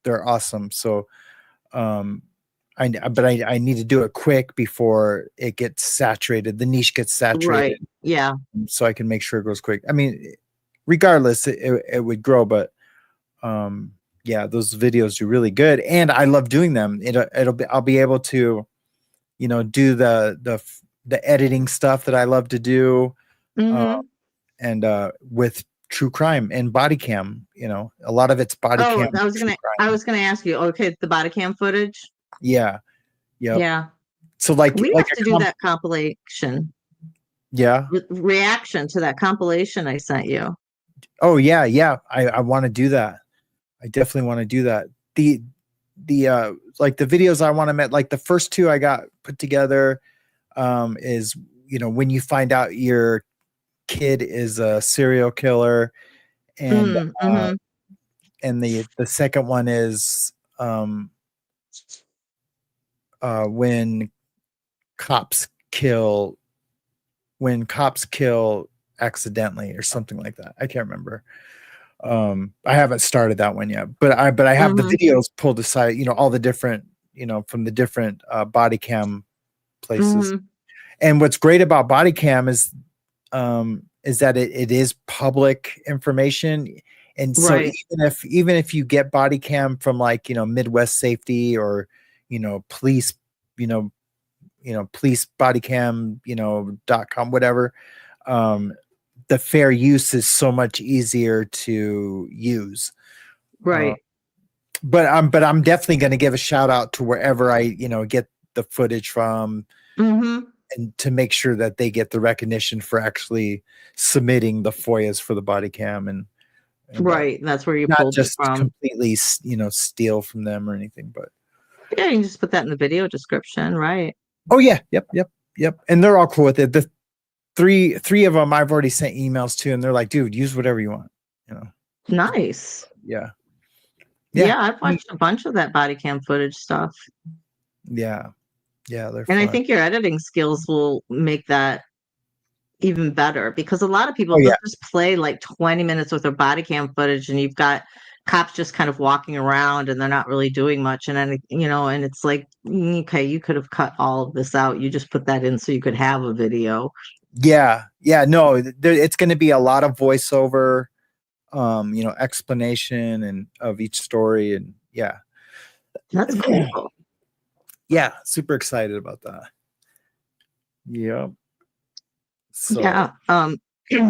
awesome. So I need to do it quick before it gets saturated. The niche gets saturated. Right. Yeah. So I can make sure it goes quick. I mean, regardless, it would grow, but yeah, those videos do really good, and I love doing them. I'll be able to, do the editing stuff that I love to do, and with true crime and body cam. A lot of it's body cam. I was gonna ask you. Okay, the body cam footage. Yeah. Yep. Yeah. So we have to do that compilation. Yeah. Reaction to that compilation I sent you. Oh yeah. I want to do that. I definitely want to do that. The like the videos I want to make, like the first two I got put together, is, when you find out your kid is a serial killer, and and the second one is when cops kill accidentally or something like that. I can't remember. I haven't started that one yet, but I have the videos pulled aside, all the different, from the different body cam places. And what's great about body cam is that it is public information. And so even if you get body cam from like, Midwest Safety or, police, police body cam, .com, whatever, the fair use is so much easier to use. Right. But I'm definitely going to give a shout out to wherever I, get the footage from, and to make sure that they get the recognition for actually submitting the FOIAs for the body cam, and right. That's where you not pulled just it from. Completely, steal from them or anything, but yeah, you can just put that in the video description, right? Oh yeah. Yep. And they're all cool with it. The three of them I've already sent emails to, and they're like, dude, use whatever you want, Nice. Yeah. Yeah, I've watched a bunch of that body cam footage stuff. Yeah. Yeah, they're And I fun. think your editing skills will make that even better, because a lot of people Oh, they'll yeah. just play like 20 minutes with their body cam footage, and you've got cops just kind of walking around and they're not really doing much. And then, and it's like, okay, you could have cut all of this out. You just put that in so you could have a video. Yeah. Yeah. No, it's going to be a lot of voiceover, explanation and of each story. And yeah. That's cool. Yeah. Super excited about that. Yep. So, Yeah.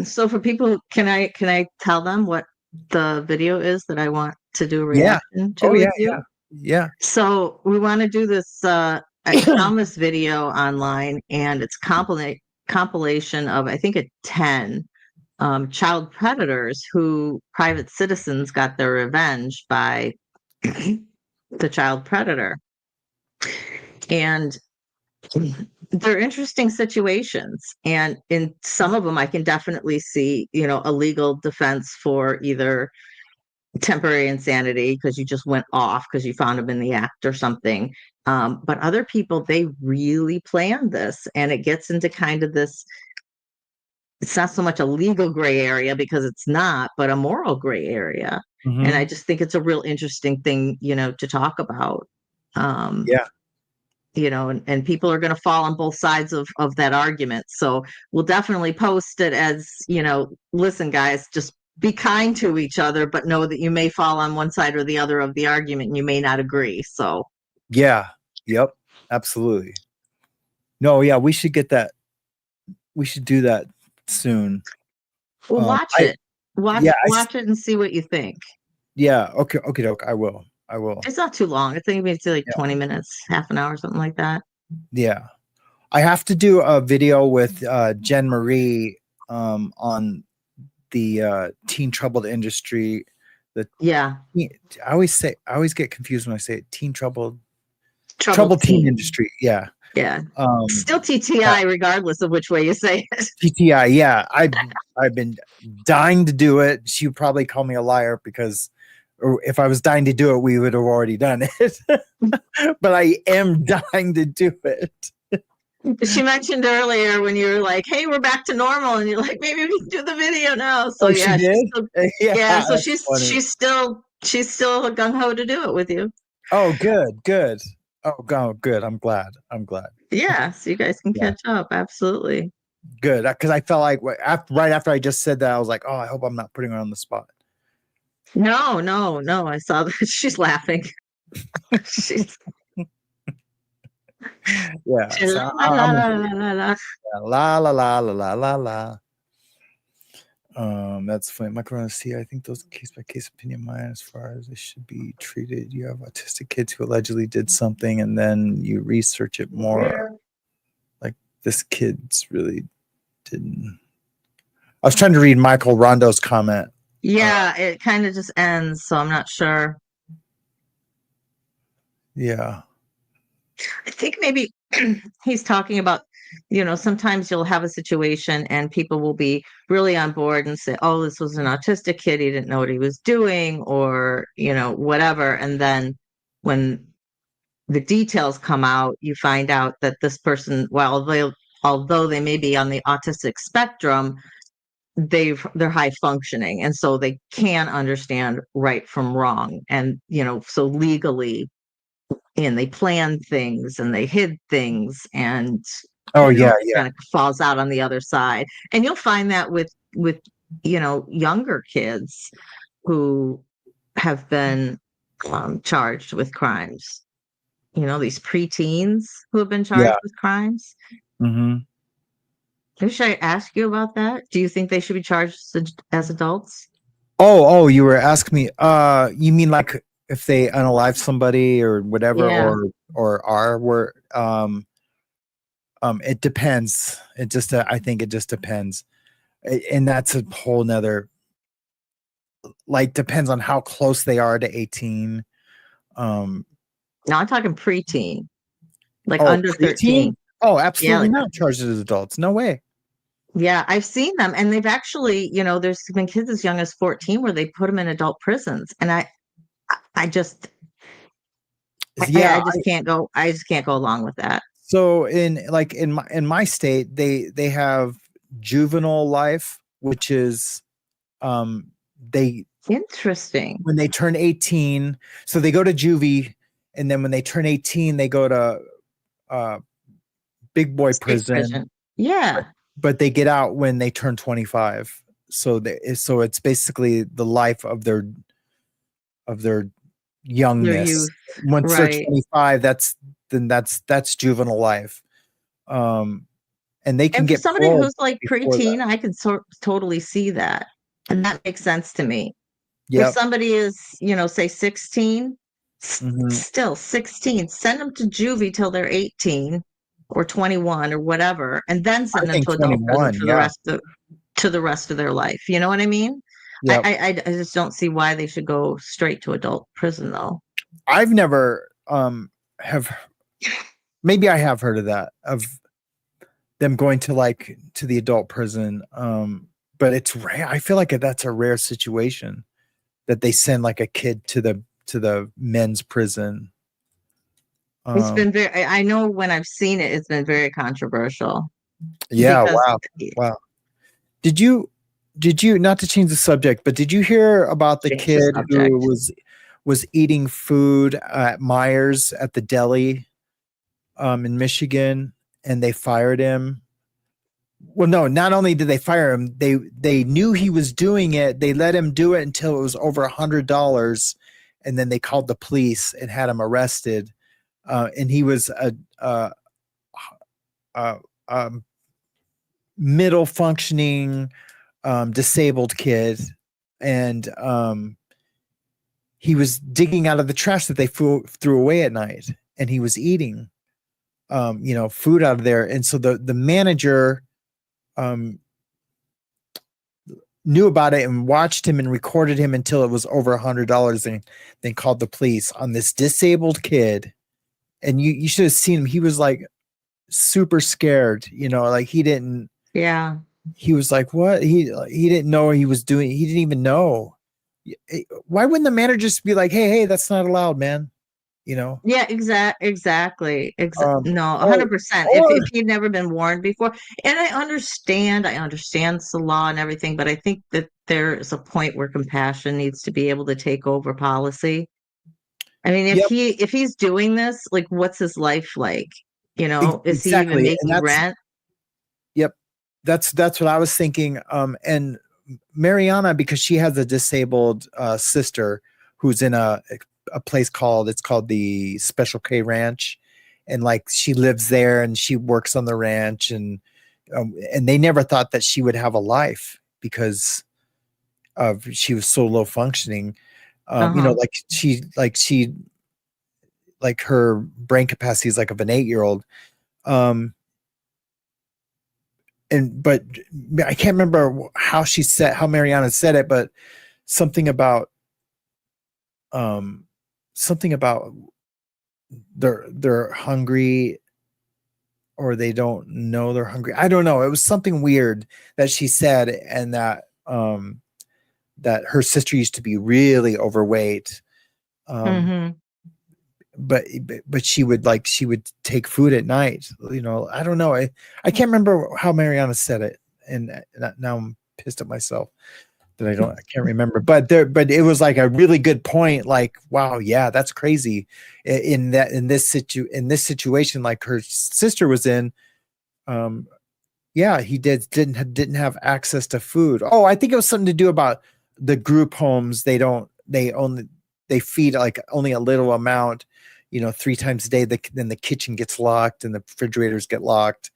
So for people, can I tell them what the video is that I want to do a reaction to with you? Yeah. So we want to do this. I found this video online, and it's compilation of, I think, 10 child predators who private citizens got their revenge by the child predator. And they're interesting situations. And in some of them, I can definitely see, a legal defense for either temporary insanity because you just went off because you found them in the act or something. But other people, they really planned this, and it gets into kind of this, it's not so much a legal gray area because it's not, but a moral gray area. Mhm. And I just think it's a real interesting thing, to talk about. Yeah. And people are going to fall on both sides of that argument. So we'll definitely post it as, listen, guys, just be kind to each other, but know that you may fall on one side or the other of the argument and you may not agree. So Yeah. Yep. Absolutely. No, yeah, we should get that. We should do that soon. we'll watch it. Watch it and see what you think. Yeah. Okay. I will. It's not too long. I think it's like 20 minutes, half an hour, something like that. Yeah. I have to do a video with Jen Marie on the teen troubled industry. Yeah. I always get confused when I say it, teen troubled teen industry. Yeah. Yeah. Still TTI, regardless of which way you say it. TTI. Yeah. I've been dying to do it. She would probably call me a liar because if I was dying to do it, we would have already done it. But I am dying to do it. She mentioned earlier when you were like, "Hey, we're back to normal," and you're like, "Maybe we can do the video now." So she did? So she's still gung ho to do it with you. Oh, good. Oh, good. I'm glad. Yeah, so you guys can catch up. Absolutely. Good, because I felt like right after I just said that, I was like, "Oh, I hope I'm not putting her on the spot." No. I saw that. She's laughing. She's yeah. So la. That's funny. Macaroni C. I think those case by case opinion mine as far as they should be treated. You have autistic kids who allegedly did something, and then you research it more. Like this kid's really didn't. I was trying to read Michael Rondo's comment. Yeah, it kind of just ends, so I'm not sure. Yeah. I think maybe he's talking about, sometimes you'll have a situation and people will be really on board and say, "Oh, this was an autistic kid. He didn't know what he was doing," or, whatever. And then when the details come out, you find out that this person, although they may be on the autistic spectrum, they're high functioning, and so they can understand right from wrong, and so legally, and they planned things and they hid things, and kind of falls out on the other side. And you'll find that with younger kids who have been charged with crimes, these preteens who have been charged with crimes. Mm-hmm. Should I ask you about that? Do you think they should be charged as adults? Oh, you were asking me. You mean like if they unalive somebody or whatever, or it depends. I think it just depends, and that's a whole nother. Like depends on how close they are to 18. No, I'm talking preteen, like under 13. Oh, absolutely not charged as adults. No way. Yeah, I've seen them, and they've actually, there's been kids as young as 14 where they put them in adult prisons, and I I just Yeah. I just can't go. I just can't go along with that. So in my state, they have juvenile life, which is they Interesting. when they turn 18, so they go to juvie, and then when they turn 18, they go to big boy State prison. Yeah. But they get out when they turn 25. So it's basically the life of their youngness. youth, Once they're right. 25, that's juvenile life. And they can And for get somebody paroled who's like before that. preteen, I can totally see that. And that makes sense to me. If Yep. somebody is, say 16, Mhm. still 16, send them to juvie till they're 18 or 21 or whatever, and then I send them think to adult prison 21, for yeah. the rest of their life. You know what I mean? Yep. I just don't see why they should go straight to adult prison though. I've never have maybe I have heard of that, of them going to the adult prison. But it's rare. I feel like that's a rare situation that they send like a kid to the men's prison. It's been very, I know when I've seen it, it's been very controversial. Yeah, Because wow. Did you not to change the subject, but did you hear about the Change the kid who subject. was eating food at Myers at the deli in Michigan, and they fired him? Well, no, not only did they fire him, they knew he was doing it. They let him do it until it was over $100, and then they called the police and had him arrested. And he was a middle functioning disabled kid, and he was digging out of the trash that they threw away at night, and he was eating food out of there. And so the manager knew about it and watched him and recorded him until it was over $100, and then called the police on this disabled kid. And you should have seen him. He was like super scared, like he didn't. Yeah. He was like, what? He didn't know what he was doing. He didn't even know. Why wouldn't the manager just be like, hey, that's not allowed, man? Yeah, exactly. No, or 100%. If he'd never been warned before, and I understand the law and everything, but I think that there is a point where compassion needs to be able to take over policy. I mean, Yep. if he's doing this, like, what's his life like? Is he even Exactly. And making rent? Yep. That's what I was thinking. And Mariana, because she has a disabled sister who's in a place called the Special K Ranch, and like she lives there and she works on the ranch, and they never thought that she would have a life because she was so low functioning. Like her brain capacity is like of an 8-year-old. But I can't remember how Mariana said it, but something about they're hungry, or they don't know they're hungry. I don't know. It was something weird that she said, and that that her sister used to be really overweight. But she would take food at night. I don't know. I can't remember how Mariana said it, and now I'm pissed at myself that I can't remember. But it was like a really good point. Like, wow, yeah, that's crazy. In this situation, like her sister was in, yeah, he didn't have access to food. Oh, I think it was something to do about the group homes. They feed like only a little amount, 3 times a day. Then the kitchen gets locked and the refrigerators get locked.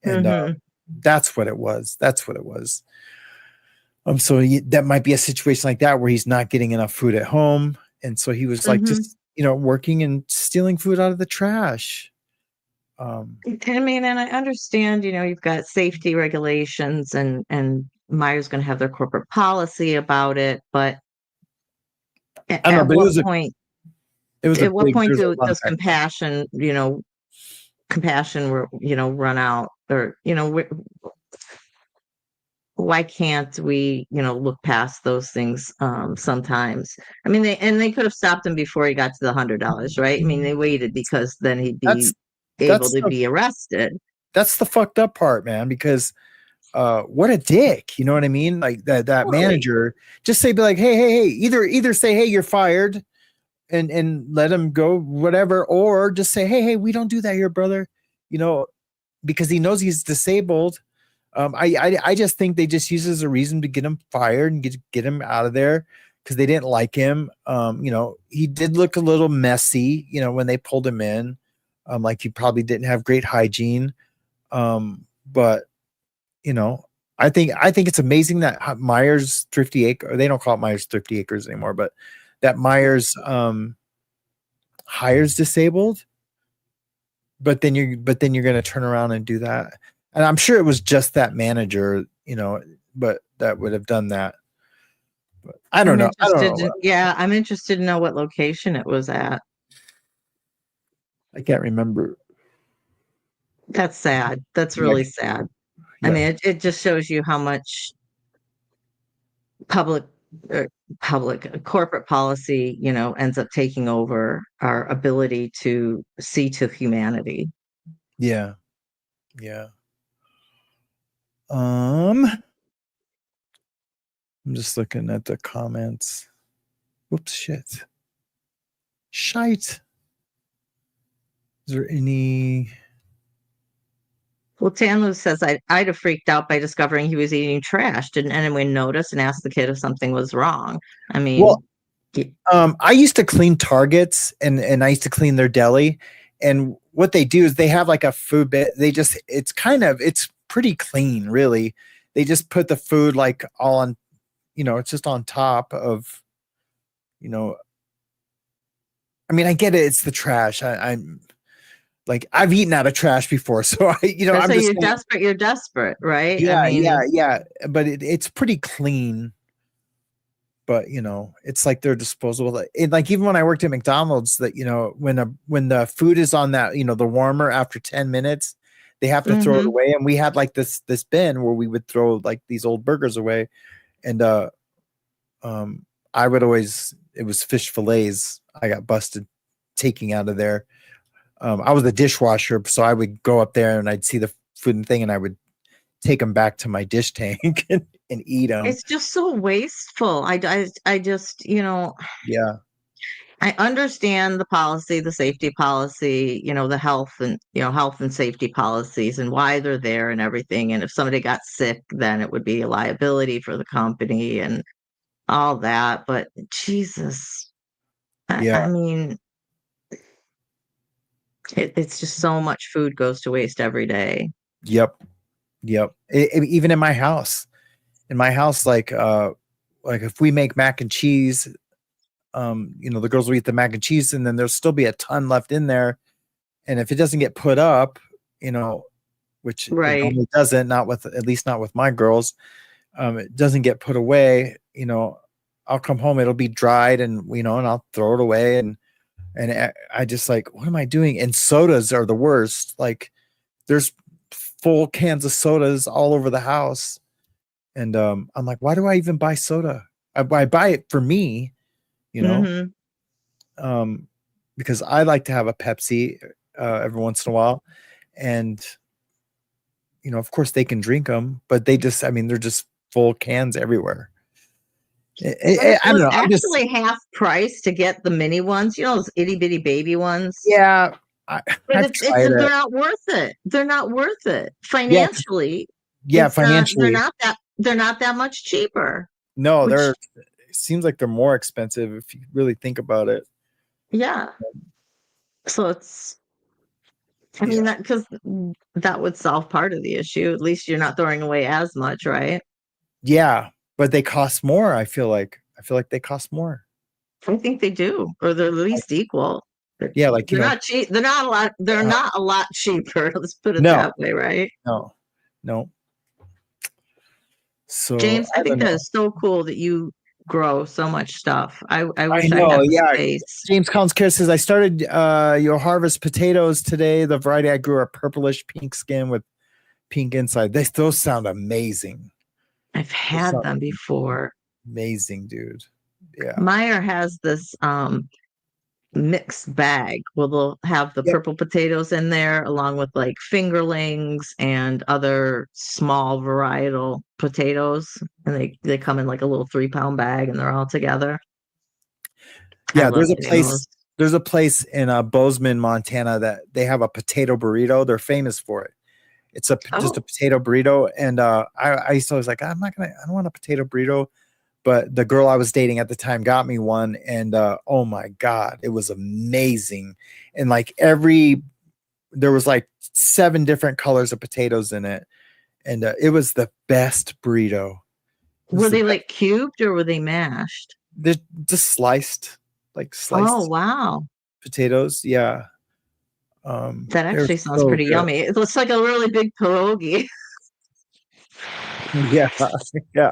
And that's what it was. So that might be a situation like that where he's not getting enough food at home. And so he was like, just, working and stealing food out of the trash. I mean, and I understand, you've got safety regulations, and Meyer's going to have their corporate policy about it, but at what point does compassion run out? Or why can't we, look past those things sometimes? I mean, they could have stopped him before he got to the $100, right? I mean, they waited because then he'd be able that's to be arrested. that's the fucked up part, man, because what a dick, you know what I mean? Like that Totally. manager, just say, be like, hey, either say, hey, you're fired, and let him go, whatever, or just say, hey, we don't do that here, brother, because he knows he's disabled. I just think they just use it as a reason to get him fired and get him out of there because they didn't like him. He did look a little messy, when they pulled him in, like he probably didn't have great hygiene. But I think it's amazing that Myers Thrifty Acre, they don't call it Myers Thrifty Acres anymore, but that Myers hires disabled. But then you're going to turn around and do that. And I'm sure it was just that manager, but that would have done that. But I don't know. I'm interested to know what location it was at. I can't remember. That's sad. That's really sad. Yeah. I mean, it just shows you how much corporate policy, ends up taking over our ability to see to humanity. Yeah. I'm just looking at the comments. Whoops, shit. Shite. Is there any? Well, Tanlu says, I'd have freaked out by discovering he was eating trash. Didn't anyone notice and ask the kid if something was wrong? I mean, I used to clean Targets and I used to clean their deli. And what they do is they have like a food bit. It's pretty clean, really. They just put the food like all on, it's just on top of, I mean, I get it. It's the trash. I'm like, I've eaten out of trash before. So I'm just desperate. You're desperate, right? Yeah. Yeah. But it's pretty clean. But it's like they're disposable. Like even when I worked at McDonald's, that when the food is on that the warmer after 10 minutes, they have to throw it away. And we had like this bin where we would throw like these old burgers away, and I would always, it was fish fillets I got busted taking out of there. I was a dishwasher, so I would go up there and I'd see the food and thing, and I would take them back to my dish tank and eat them. It's just so wasteful. I just, yeah. I understand the policy, the safety policy, the health and safety policies and why they're there and everything. And if somebody got sick, then it would be a liability for the company and all that. But Jesus, I mean, it's just so much food goes to waste every day. Yep. Even in my house, like if we make mac and cheese, the girls will eat the mac and cheese, and then there'll still be a ton left in there. And if it doesn't get put up, which it normally doesn't, at least not with my girls, it doesn't get put away. I'll come home, it'll be dried, and and I'll throw it away, and I just like, what am I doing? And sodas are the worst. Like there's full cans of sodas all over the house, and I'm like, why do I even buy soda? I buy it for me, because I like to have a Pepsi every once in a while, and of course they can drink them, but they're just full cans everywhere. I don't know. Actually, half price to get the mini ones, those itty bitty baby ones. Yeah. But they're not worth it. They're not worth it financially. Yeah, financially. They're not that much cheaper. No, it seems like they're more expensive if you really think about it. Yeah. So it's, because that would solve part of the issue. At least you're not throwing away as much, right? Yeah, but they cost more. I feel like they cost more. I think they do, or they're at least equal. Yeah, like they're not cheap. They're not a lot. They're not a lot cheaper. Let's put it that way, right? No. So James, I think that is so cool that you grow so much stuff. I wish I had the space. James Collins Care says, I started your harvest potatoes today. The variety I grew are purplish pink skin with pink inside. Those sound amazing. I've had not them before. amazing, dude. Yeah. Meyer has this mixed bag where they'll have the Yep. purple potatoes in there along with like fingerlings and other small varietal potatoes, and they come in like a little 3-pound bag and they're all together. I Yeah, love there's a getting place. those. There's a place in Bozeman, Montana, that they have a potato burrito. They're famous for it. It's just a Oh, potato burrito, and I used to always like, I don't want a potato burrito, but the girl I was dating at the time got me one, and oh my god, it was amazing. And like there was like 7 different colors of potatoes in it, and it was the best burrito. It was were the they best. like cubed or were they mashed? They're just sliced, like Oh, sliced wow. potatoes. Yeah. That They're actually sounds so pretty good. yummy. It looks like a really big pierogi. Yeah. Yeah.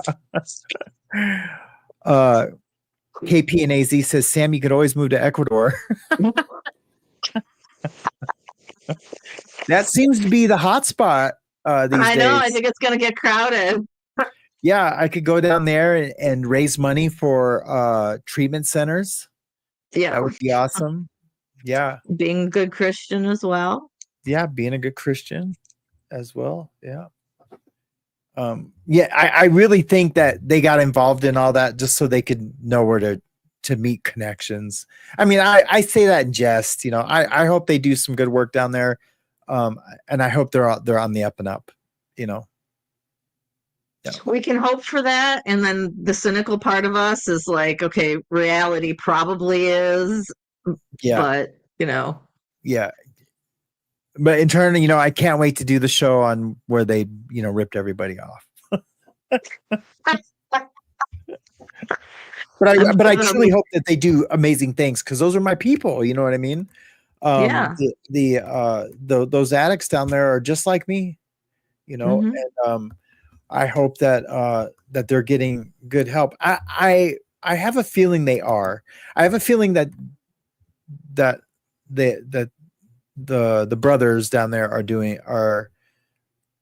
uh KP and AZ says, Sam, you could always move to Ecuador. That seems to be the hot spot these I know. I days. think it's going to get crowded. Yeah, I could go down there and raise money for treatment centers. Yeah. That would be awesome. Yeah. Being a good Christian as well. Yeah, being a good Christian as well. Yeah. Yeah, I really think that they got involved in all that just so they could know where to meet connections. I mean, I say that in jest, you know. I hope they do some good work down there. And I hope they're on the up and up, you know. Yeah. We can hope for that. And then the cynical part of us is like, okay, reality probably is, Yeah. but you know. Yeah. But in turn, you know, I can't wait to do the show on where they, you know, ripped everybody off. But I truly hope that they do amazing things, because those are my people. You know what I mean? Yeah. Those addicts down there are just like me. You know, and I hope that that they're getting good help. I have a feeling they are. I have a feeling that the brothers down there are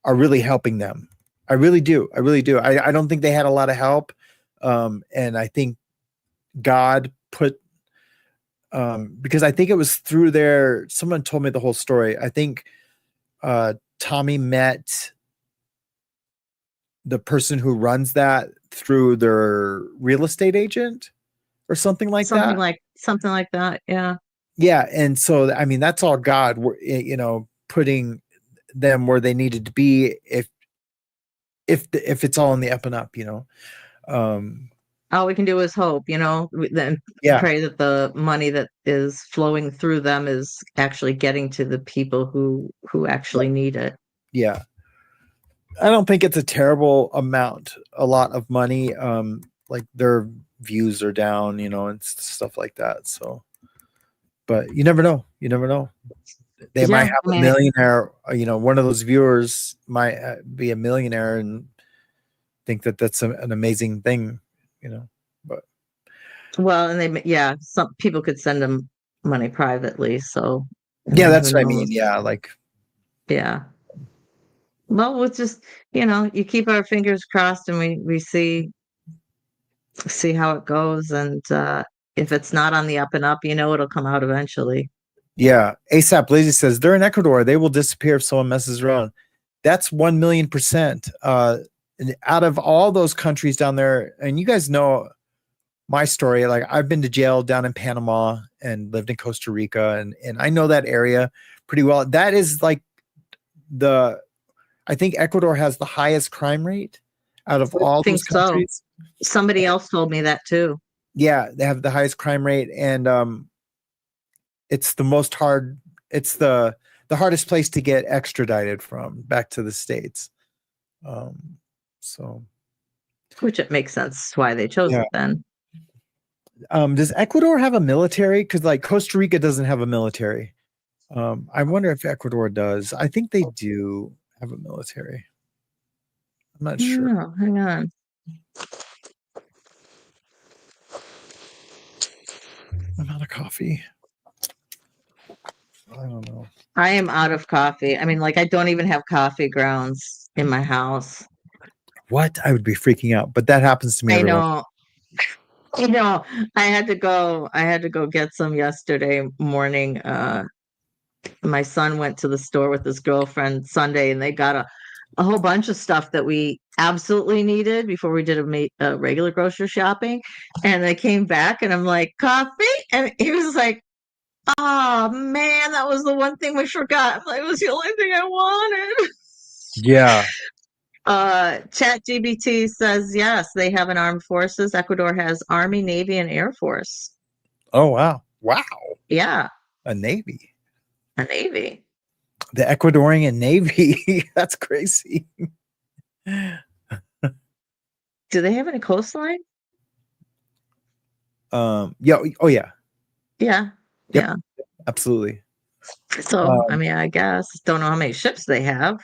really helping them. I really do. I don't think they had a lot of help. And I think God put, because I think it was through someone told me the whole story. I think Tommy met the person who runs that through their real estate agent or something like that. Something like that. Yeah. Yeah. And so, I mean, that's all God, you know, putting them where they needed to be if it's all in the up and up, you know. All we can do is hope, you know, then pray that the money that is flowing through them is actually getting to the people who actually need it. Yeah. I don't think it's a terrible amount, a lot of money. Like their views are down, you know, and stuff like that. So, but you never know. They might have a millionaire, you know, one of those viewers might be a millionaire and think that that's an amazing thing, you know. But well, and some people could send them money privately. So yeah, that's what I mean. Yeah, like yeah. Well, we'll just, you know, you keep our fingers crossed, and we see how it goes, and if it's not on the up and up, you know, it'll come out eventually. Yeah. ASAP Lazy says they're in Ecuador. They will disappear if someone messes around. That's 1,000,000%. Out of all those countries down there, and you guys know my story, like I've been to jail down in Panama and lived in Costa Rica, and I know that area pretty well. That is like I think Ecuador has the highest crime rate out of all those countries. So. Somebody else told me that too. Yeah, they have the highest crime rate, and it's the hardest place to get extradited from back to the States. So, which it makes sense why they chose it then. Does Ecuador have a military? Because like Costa Rica doesn't have a military. I wonder if Ecuador does. I think they do have a military. I'm not sure. No, hang on. I'm out of coffee. I don't know. I am out of coffee. I mean, like I don't even have coffee grounds in my house. What? I would be freaking out. But that happens to me I every once. know. I know. I had to go get some yesterday morning. My son went to the store with his girlfriend Sunday, and they got a whole bunch of stuff that we absolutely needed before we did a regular grocery shopping. And they came back, and I'm like, coffee? And he was like, oh man, that was the one thing we forgot. I'm like, it was the only thing I wanted. Yeah. ChatGPT says yes, they have an armed forces. Ecuador has Army, Navy, and Air Force. Oh wow. Wow. Yeah, A Navy. a Navy. The Ecuadorian Navy. That's crazy. Do they have any coastline? Yeah. Oh yeah. Yeah. Yep. Yeah. Absolutely. So, I mean, I guess don't know how many ships they have.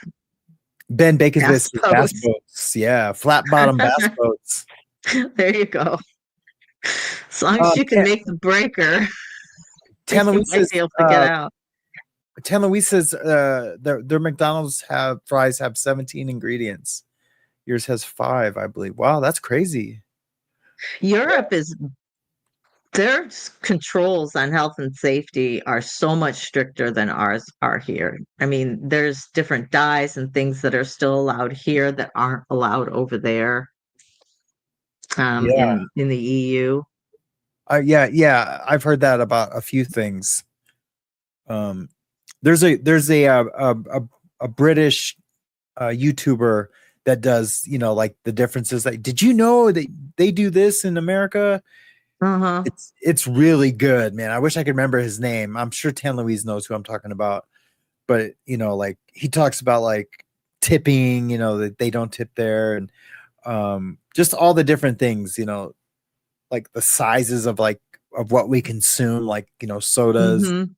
Ben Bacon's Bass bass boats. boats. Yeah. Flat bottom bass boats. There you go. As long as you can make the breaker, Tan you Luis might be able to get out. Tan Luis says their McDonald's fries have 17 ingredients. Yours has 5, I believe. Wow, that's crazy. Europe is their controls on health and safety are so much stricter than ours are here. I mean, there's different dyes and things that are still allowed here that aren't allowed over there. In the EU. Yeah, I've heard that about a few things. There's a British YouTuber that does, like the differences. Like, did you know that they do this in America? Uh-huh. It's really good, man. I wish I could remember his name. I'm sure Tan Louise knows who I'm talking about. But like he talks about like tipping, that they don't tip there, and just all the different things, like the sizes of what we consume, like sodas,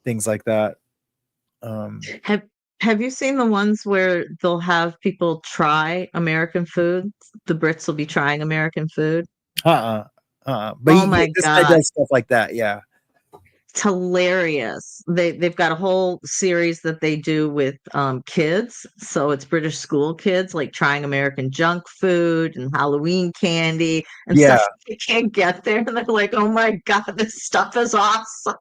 things like that. Have you seen the ones where they'll have people try American food? The Brits will be trying American food. But oh my this God. guy does stuff like that. Yeah. It's hilarious. They've got a whole series that they do with kids. So it's British school kids like trying American junk food and Halloween candy and stuff they can't get there. And they're like, oh my God, this stuff is awesome.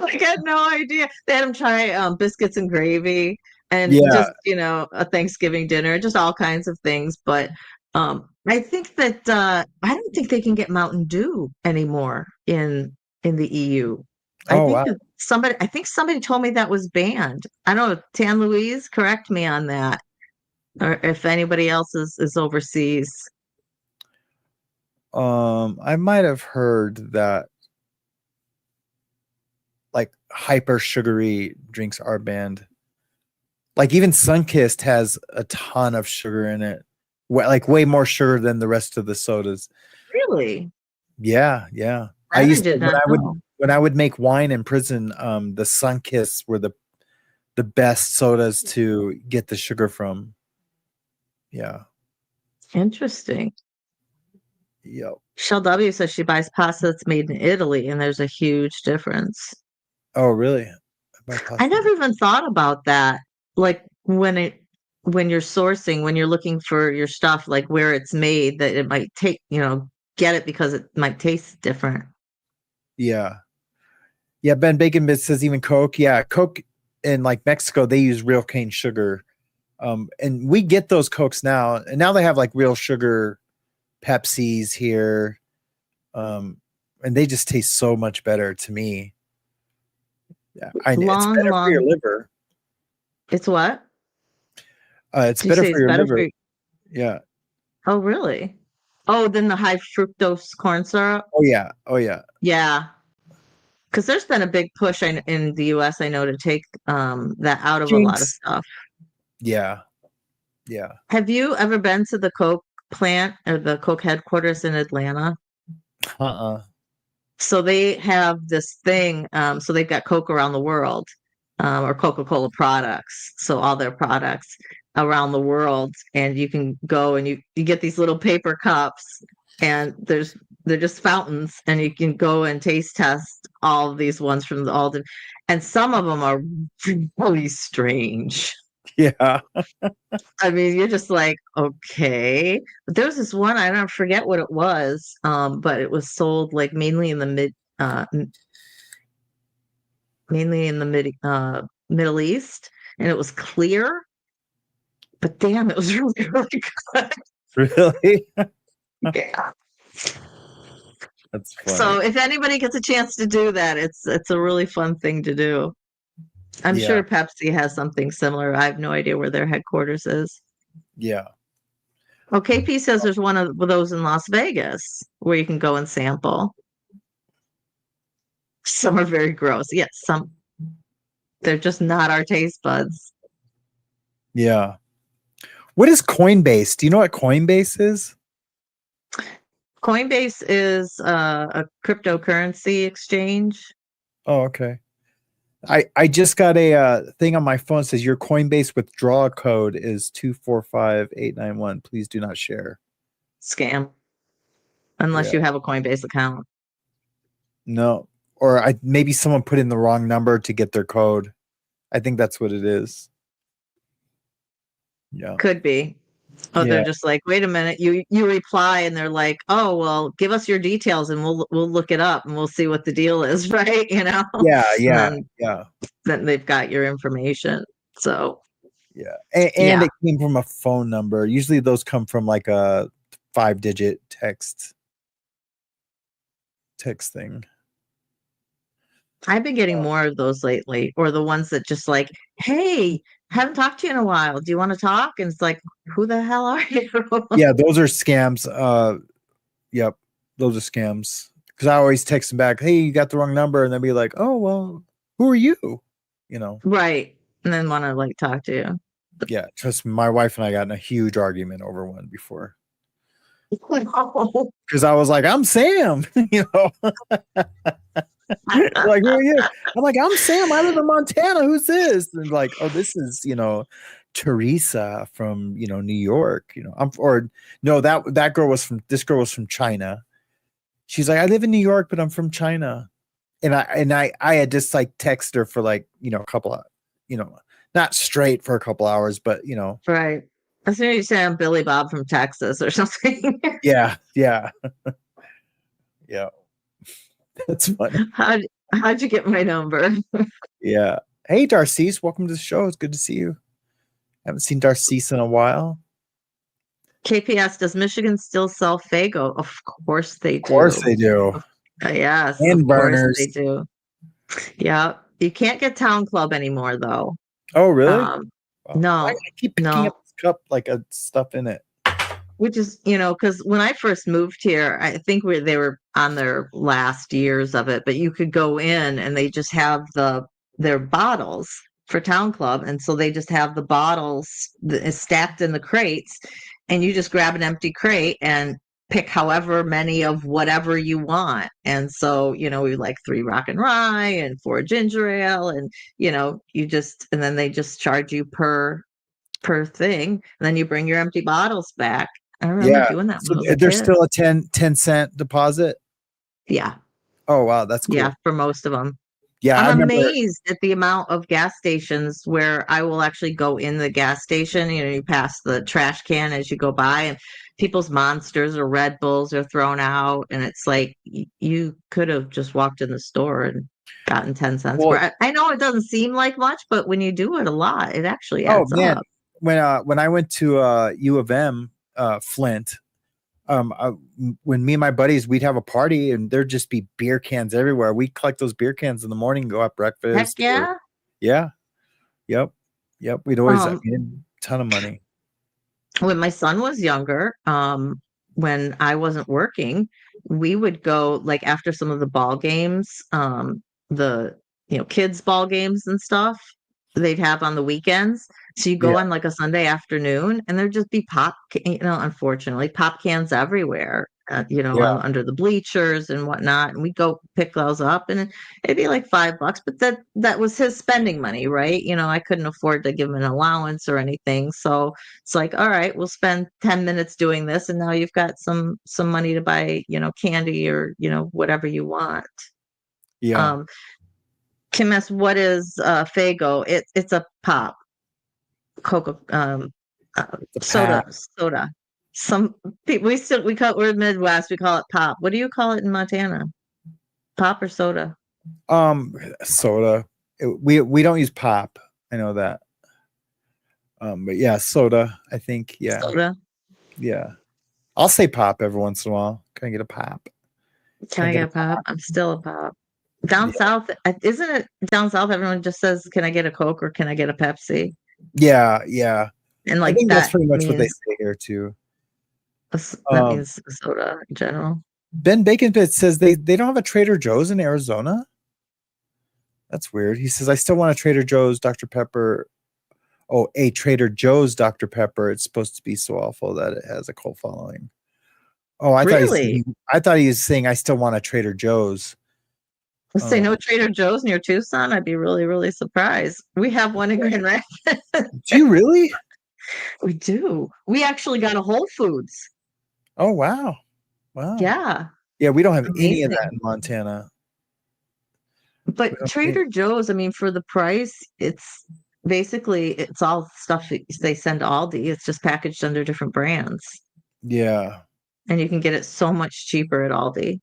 I had no idea. They had them try biscuits and gravy and just, a Thanksgiving dinner, just all kinds of things. But I think that I don't think they can get Mountain Dew anymore in the EU. I think somebody told me that was banned. I don't know, Tan Louise, correct me on that. Or if anybody else is overseas. I might have heard that like hyper sugary drinks are banned. Like even Sunkist has a ton of sugar in it. Like way more sugar than the rest of the sodas. Really? Yeah. I used to when I would make wine in prison, the Sunkists were the best sodas to get the sugar from. Yeah. Interesting. Yep. Shell W says she buys pasta that's made in Italy, and there's a huge difference. Oh, really? I never even thought about that. Like when you're sourcing, when you're looking for your stuff, like where it's made, that it might take, get it because it might taste different. Yeah. Yeah. Ben Bacon Bit says even Coke. Yeah. Coke in like Mexico, they use real cane sugar. And we get those Cokes now. And now they have like real sugar Pepsis here. And they just taste so much better to me. Yeah. It's better for your liver. It's what? It's better for your liver. Yeah. Oh, really? Oh, then the high fructose corn syrup? Oh, yeah. Yeah. Because there's been a big push in the US, I know, to take that out of a lot of stuff. Yeah. Have you ever been to the Coke plant or the Coke headquarters in Atlanta? So they have this thing. So they've got Coke around the world, or Coca-Cola products. So all their products around the world, and you can go and you get these little paper cups, and they're just fountains, and you can go and taste test all of these ones from and some of them are really strange. Yeah. I mean, you're just like, okay. But there was this one, I don't forget what it was, but it was sold like mainly in the Middle East, and it was clear, but damn, it was really, really good. Really? Yeah. That's So funny. if anybody gets a chance to do that, it's a really fun thing to do. I'm Yeah. sure Pepsi has something similar. I have no idea where their headquarters is. Yeah. Oh, KP says there's one of those in Las Vegas where you can go and sample. Some are very gross. Yes, some they're just not our taste buds. Yeah. What is Coinbase? Do you know what Coinbase is? Coinbase is a cryptocurrency exchange. Oh, okay. I just got a thing on my phone that says your Coinbase withdrawal code is 245891. Please do not share. Scam. Unless Yeah. you have a Coinbase account. No. Or maybe someone put in the wrong number to get their code. I think that's what it is. Yeah. Could be. Oh, Yeah. they're just like, wait a minute. You reply and they're like, oh, well, give us your details and we'll look it up and we'll see what the deal is, right? You know? Yeah, And yeah, yeah. then they've got your information. So Yeah. And Yeah. it came from a phone number. Usually those come from like a 5-digit text thing. I've been getting more of those lately, or the ones that just like, hey, haven't talked to you in a while. Do you want to talk? And it's like, who the hell are you? Yeah, those are scams. Yep, those are scams. Because I always text them back, hey, you got the wrong number, and they'll be like, oh, well, who are you? You know. Right. And then want to like talk to you. Yeah, trust me, my wife and I got in a huge argument over one before. No. Because I was like, I'm Sam, you know. Like, who are you? I'm like, I'm Sam. I live in Montana. Who's this? And like, oh, this is, Teresa from, New York. No, that girl was this girl was from China. She's like, I live in New York, but I'm from China. And I had just like text her for like, a couple of, not straight for a couple hours, but Right. As soon as you say I'm Billy Bob from Texas or something. yeah. Yeah. That's funny. How'd you get my number? Yeah. Hey, Darcise, welcome to the show. It's good to see you. Haven't seen Darcise in a while. KPS, does Michigan still sell Faygo? Of course they do. Of course they do. Yes, And of course burners. they do. Yeah. You can't get Town Club anymore, though. Oh, really? No. I keep picking up this cup like a stuff in it. Which is, because when I first moved here, I think they were on their last years of it, but you could go in and they just have their bottles for Town Club. And so they just have the bottles stacked in the crates, and you just grab an empty crate and pick however many of whatever you want. And so, we like 3 Rock and Rye and 4 ginger ale, and, and then they just charge you per thing. And then you bring your empty bottles back. I remember doing that. So there's still a 10-cent deposit. Yeah. Oh, wow. That's cool. Yeah. For most of them. Yeah. I'm amazed at the amount of gas stations where I will actually go in the gas station. You pass the trash can as you go by, and people's Monsters or Red Bulls are thrown out. And it's like, you could have just walked in the store and gotten 10 cents. Well, I know it doesn't seem like much, but when you do it a lot, it actually adds up. When I went to U of M, Flint, when me and my buddies, we'd have a party and there'd just be beer cans everywhere. We collect those beer cans in the morning and go have breakfast. Heck yeah. Yeah. Yep. We'd always get a ton of money. When my son was younger, when I wasn't working, we would go like after some of the ball games, the kids ball games and stuff they'd have on the weekends. So you go on like a Sunday afternoon and there'd just be unfortunately pop cans everywhere, under the bleachers and whatnot. And we'd go pick those up and it'd be like $5, but that was his spending money, right? I couldn't afford to give him an allowance or anything. So it's like, all right, we'll spend 10 minutes doing this. And now you've got some money to buy, candy or, whatever you want. Yeah. Kim S., what is Faygo? It's a pop. Coca, The soda, pap. soda. Some people we're Midwest. We call it pop. What do you call it in Montana? Pop or soda? Soda. We don't use pop. I know that. But yeah, soda. I think Soda. yeah. I'll say pop every once in a while. Can I get a pop? Can I get a pop? I'm still a pop. Down south, isn't it down south? Everyone just says, "Can I get a Coke or can I get a Pepsi?" Yeah. And I like think that's that pretty much what they means say here too. that means soda in general. Ben Bacon Pit says they don't have a Trader Joe's in Arizona. That's weird. He says I still want a Trader Joe's Dr. Pepper. Oh, a Trader Joe's Dr. Pepper. It's supposed to be so awful that it has a cult following. Oh, I Really? thought he was saying I still want a Trader Joe's. Let's say no Trader Joe's near Tucson. I'd be really, really surprised. We have one in Grand Rapids. Do you really? We do. We actually got a Whole Foods. Oh wow. Yeah. Yeah, we don't have any of Amazing. that in Montana. But Trader Joe's, I mean, for the price, it's all stuff that they send to Aldi. It's just packaged under different brands. Yeah. And you can get it so much cheaper at Aldi.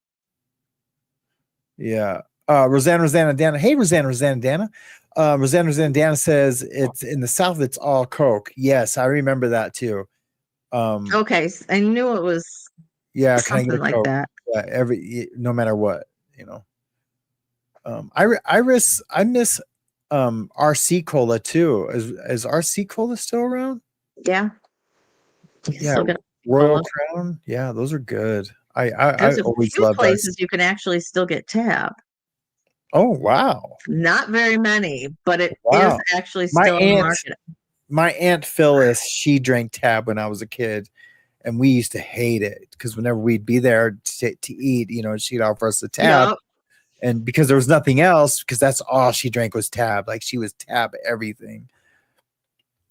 Yeah. Rosanna Dana. Hey, Rosanna Dana. Rosanna Dana says it's in the South, it's all Coke. Yes, I remember that too. Okay. I knew it was yeah, can I get something a like Coke? that. Yeah, no matter what, I miss RC Cola too. Is RC Cola still around? Yeah. Yeah, Royal Crown. Yeah, those are good. I There's a always few loved places RC. you can actually still get Tab. Oh wow. Not very many, but it is Wow. actually still in the market. My aunt Phyllis, she drank Tab when I was a kid, and we used to hate it because whenever we'd be there to eat, she'd offer us a Tab. Yep. And because there was nothing else, because that's all she drank was Tab. Like she was Tab everything.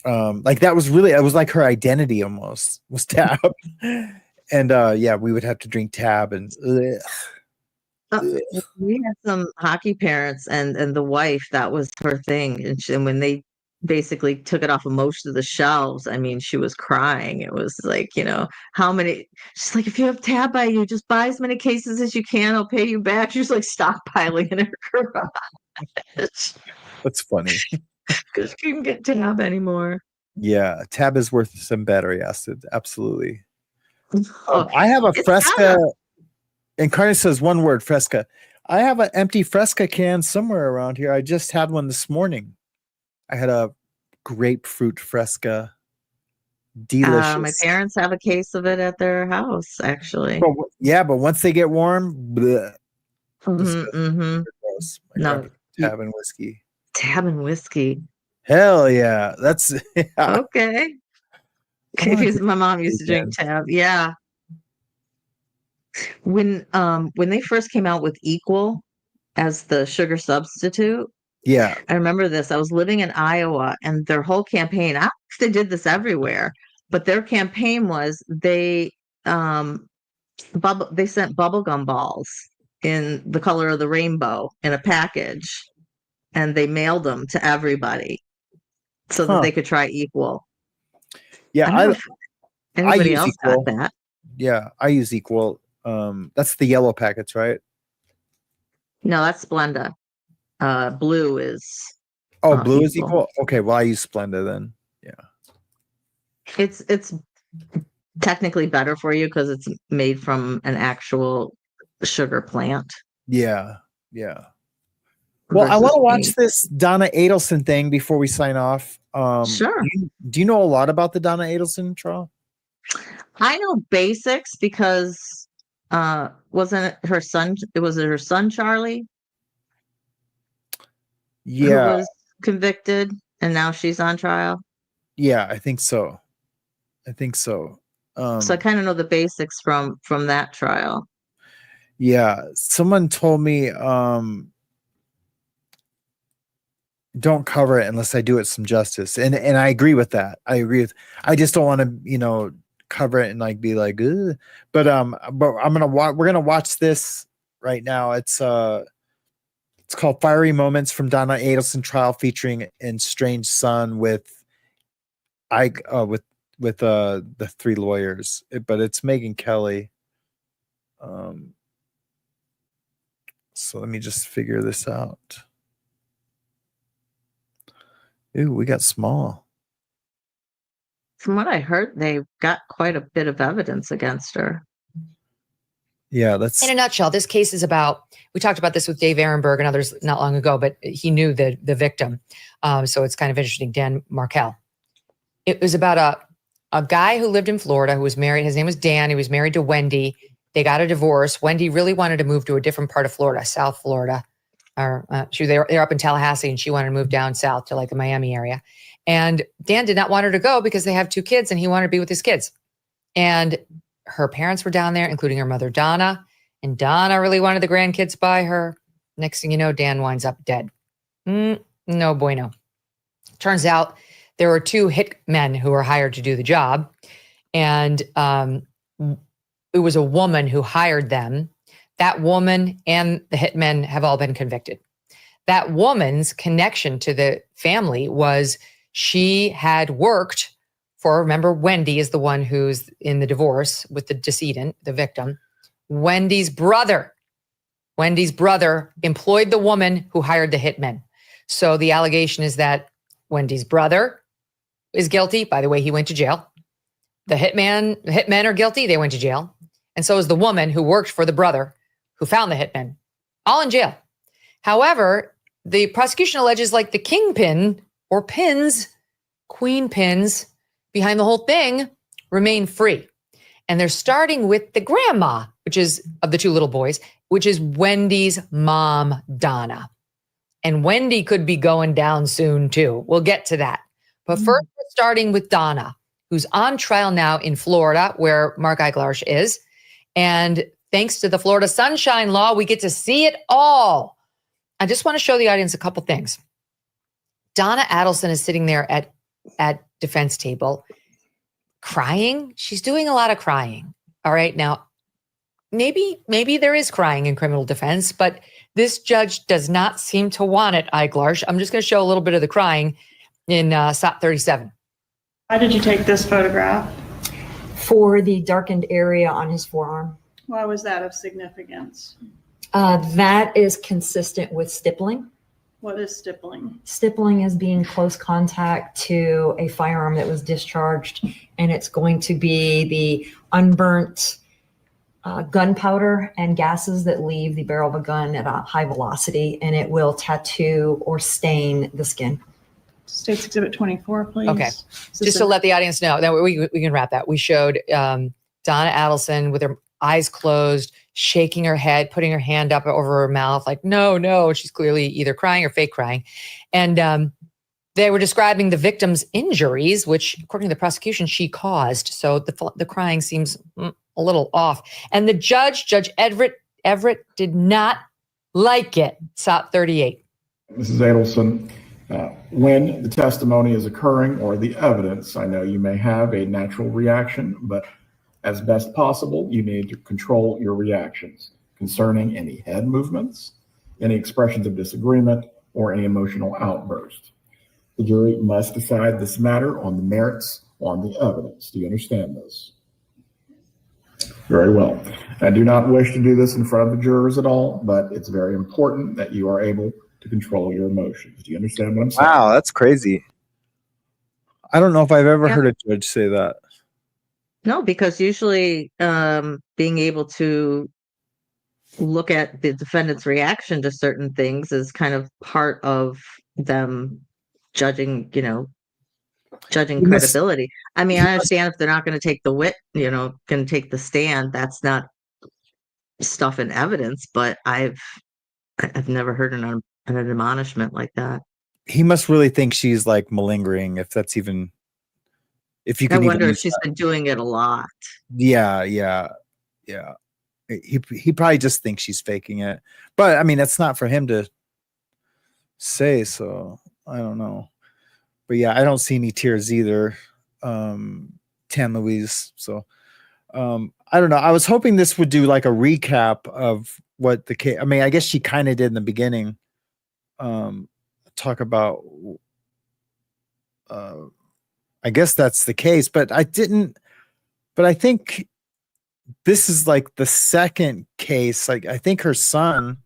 Like it was like her identity almost was Tab. And yeah, we would have to drink Tab and we had some hockey parents and the wife, that was her thing. And when they basically took it off of most of the shelves, I mean, she was crying. It was like, how many, she's like, if you have Tab by you, just buy as many cases as you can. I'll pay you back. She's like stockpiling in her garage. That's funny. Because she couldn't get Tab anymore. Yeah, Tab is worth some battery acid. Absolutely. Oh, I have a Fresca. And Carter says one word, Fresca. I have an empty Fresca can somewhere around here. I just had one this morning. I had a grapefruit Fresca. Delicious. My parents have a case of it at their house, actually. But once they get warm, bleh, No, Tab and whiskey. Tab and whiskey. Hell yeah. That's okay. My mom used to drink Tab. Yeah. When they first came out with Equal as the sugar substitute, yeah, I remember this. I was living in Iowa, and their whole campaign, I don't know if they did this everywhere, but their campaign was they sent bubblegum balls in the color of the rainbow in a package, and they mailed them to everybody so that they could try Equal. Yeah, I don't know if anybody else Equal. got that. Yeah, I use Equal. That's the yellow packets, right? No, that's Splenda. Blue is blue is Equal. Okay, well I use Splenda then. Yeah. It's technically better for you because it's made from an actual sugar plant. Yeah. Well, I want to watch this Donna Adelson thing before we sign off. Sure. Do you know a lot about the Donna Adelson trial? I know basics because wasn't it her son? Was it her son Charlie? Yeah, who was convicted, and now she's on trial. Yeah, I think so. So I kind of know the basics from that trial. Yeah, someone told me don't cover it unless I do it some justice, and I agree with that. I just don't want to cover it and like be like, ugh. But we're gonna watch this right now. It's called Fiery Moments from Donna Adelson Trial, featuring In Strange Son with with the three lawyers, but it's Megyn Kelly. So let me just figure this out. Ooh, we got small. From what I heard, they got quite a bit of evidence against her. Yeah, that's in a nutshell. This case is about. We talked about this with Dave Ehrenberg and others not long ago, but he knew the victim, so it's kind of interesting. Dan Markel. It was about a guy who lived in Florida who was married. His name was Dan. He was married to Wendy. They got a divorce. Wendy really wanted to move to a different part of Florida, South Florida, or they're up in Tallahassee, and she wanted to move down south to like the Miami area. And Dan did not want her to go because they have 2 kids, and he wanted to be with his kids. And her parents were down there, including her mother, Donna. And Donna really wanted the grandkids by her. Next thing you know, Dan winds up dead. No bueno. Turns out there were 2 hit men who were hired to do the job. And it was a woman who hired them. That woman and the hit men have all been convicted. That woman's connection to the family was she had worked for, remember, Wendy is the one who's in the divorce with the decedent, the victim. Wendy's brother employed the woman who hired the hitmen. So the allegation is that Wendy's brother is guilty. By the way, he went to jail. The hitmen are guilty. They went to jail. And so is the woman who worked for the brother who found the hitmen, all in jail. However, the prosecution alleges like the kingpin or pins, queen pins behind the whole thing remain free. And they're starting with the grandma, which is of the 2 little boys, which is Wendy's mom, Donna. And Wendy could be going down soon too. We'll get to that. But first, we're starting with Donna, who's on trial now in Florida, where Mark Eiglarsh is. And thanks to the Florida Sunshine Law, we get to see it all. I just want to show the audience a couple things. Donna Adelson is sitting there at defense table crying. She's doing a lot of crying. All right. Now, maybe there is crying in criminal defense, but this judge does not seem to want it, Eiglarsh. I'm just going to show a little bit of the crying in SOT 37. Why did you take this photograph? For the darkened area on his forearm. Why was that of significance? That is consistent with stippling. What is stippling? Stippling is being close contact to a firearm that was discharged, and it's going to be the unburnt gunpowder and gases that leave the barrel of a gun at a high velocity, and it will tattoo or stain the skin. State's Exhibit 24, please. Okay. Just to let the audience know, that we can wrap that. We showed Donna Adelson with her eyes closed, shaking her head, putting her hand up over her mouth, like, no. She's clearly either crying or fake crying. And they were describing the victim's injuries, which, according to the prosecution, she caused. So the crying seems a little off. And the Judge Everett, did not like it. SOT 38. Mrs. Adelson, when the testimony is occurring or the evidence, I know you may have a natural reaction, but as best possible, you need to control your reactions concerning any head movements, any expressions of disagreement, or any emotional outburst. The jury must decide this matter on the merits, on the evidence. Do you understand this? Very well. I do not wish to do this in front of the jurors at all, but it's very important that you are able to control your emotions. Do you understand what I'm saying? Wow, that's crazy. I don't know if I've ever heard a judge say that. No, because usually being able to look at the defendant's reaction to certain things is kind of part of them judging credibility. I mean, I understand if they're not going to take going to take the stand, that's not stuff in evidence, but I've never heard an admonishment like that. He must really think she's like malingering, if that's even, if you can. I wonder if she's been doing it a lot. Yeah. He probably just thinks she's faking it, but I mean, that's not for him to say. So I don't know, but yeah, I don't see any tears either. Tan Louise. So I don't know. I was hoping this would do like a recap of what the case. I mean, I guess she kind of did in the beginning. Talk about, I guess that's the case, but I think this is like the second case. Like, I think her son's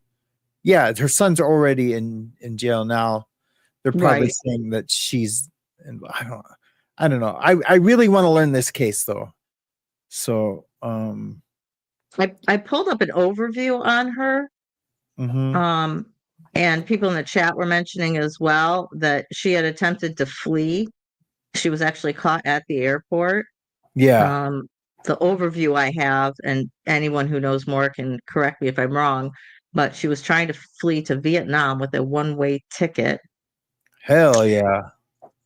already in jail now. They're probably Right. saying that she's, and I don't know. I really want to learn this case though. So, I pulled up an overview on her. mhm. And people in the chat were mentioning as well that she had attempted to flee. She was actually caught at the airport. Yeah. The overview I have, and anyone who knows more can correct me if I'm wrong, but she was trying to flee to Vietnam with a one-way ticket. Hell yeah.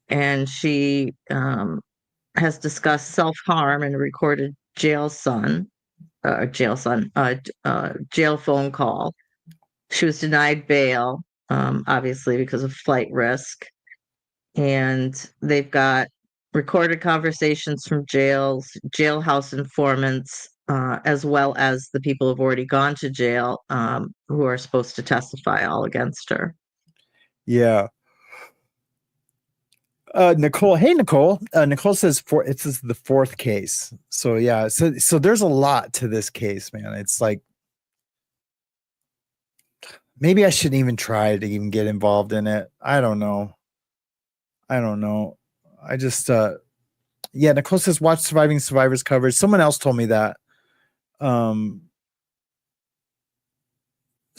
And she has discussed self-harm in a recorded jail phone call. She was denied bail, obviously because of flight risk. And they've got recorded conversations from jailhouse informants, as well as the people who've already gone to jail, who are supposed to testify all against her. Yeah. Nicole, hey Nicole. Nicole says this is the fourth case. So yeah, so there's a lot to this case, man. It's like maybe I shouldn't even try to even get involved in it. I don't know. I just Nicole says watch Surviving Survivors coverage. Someone else told me that. Someone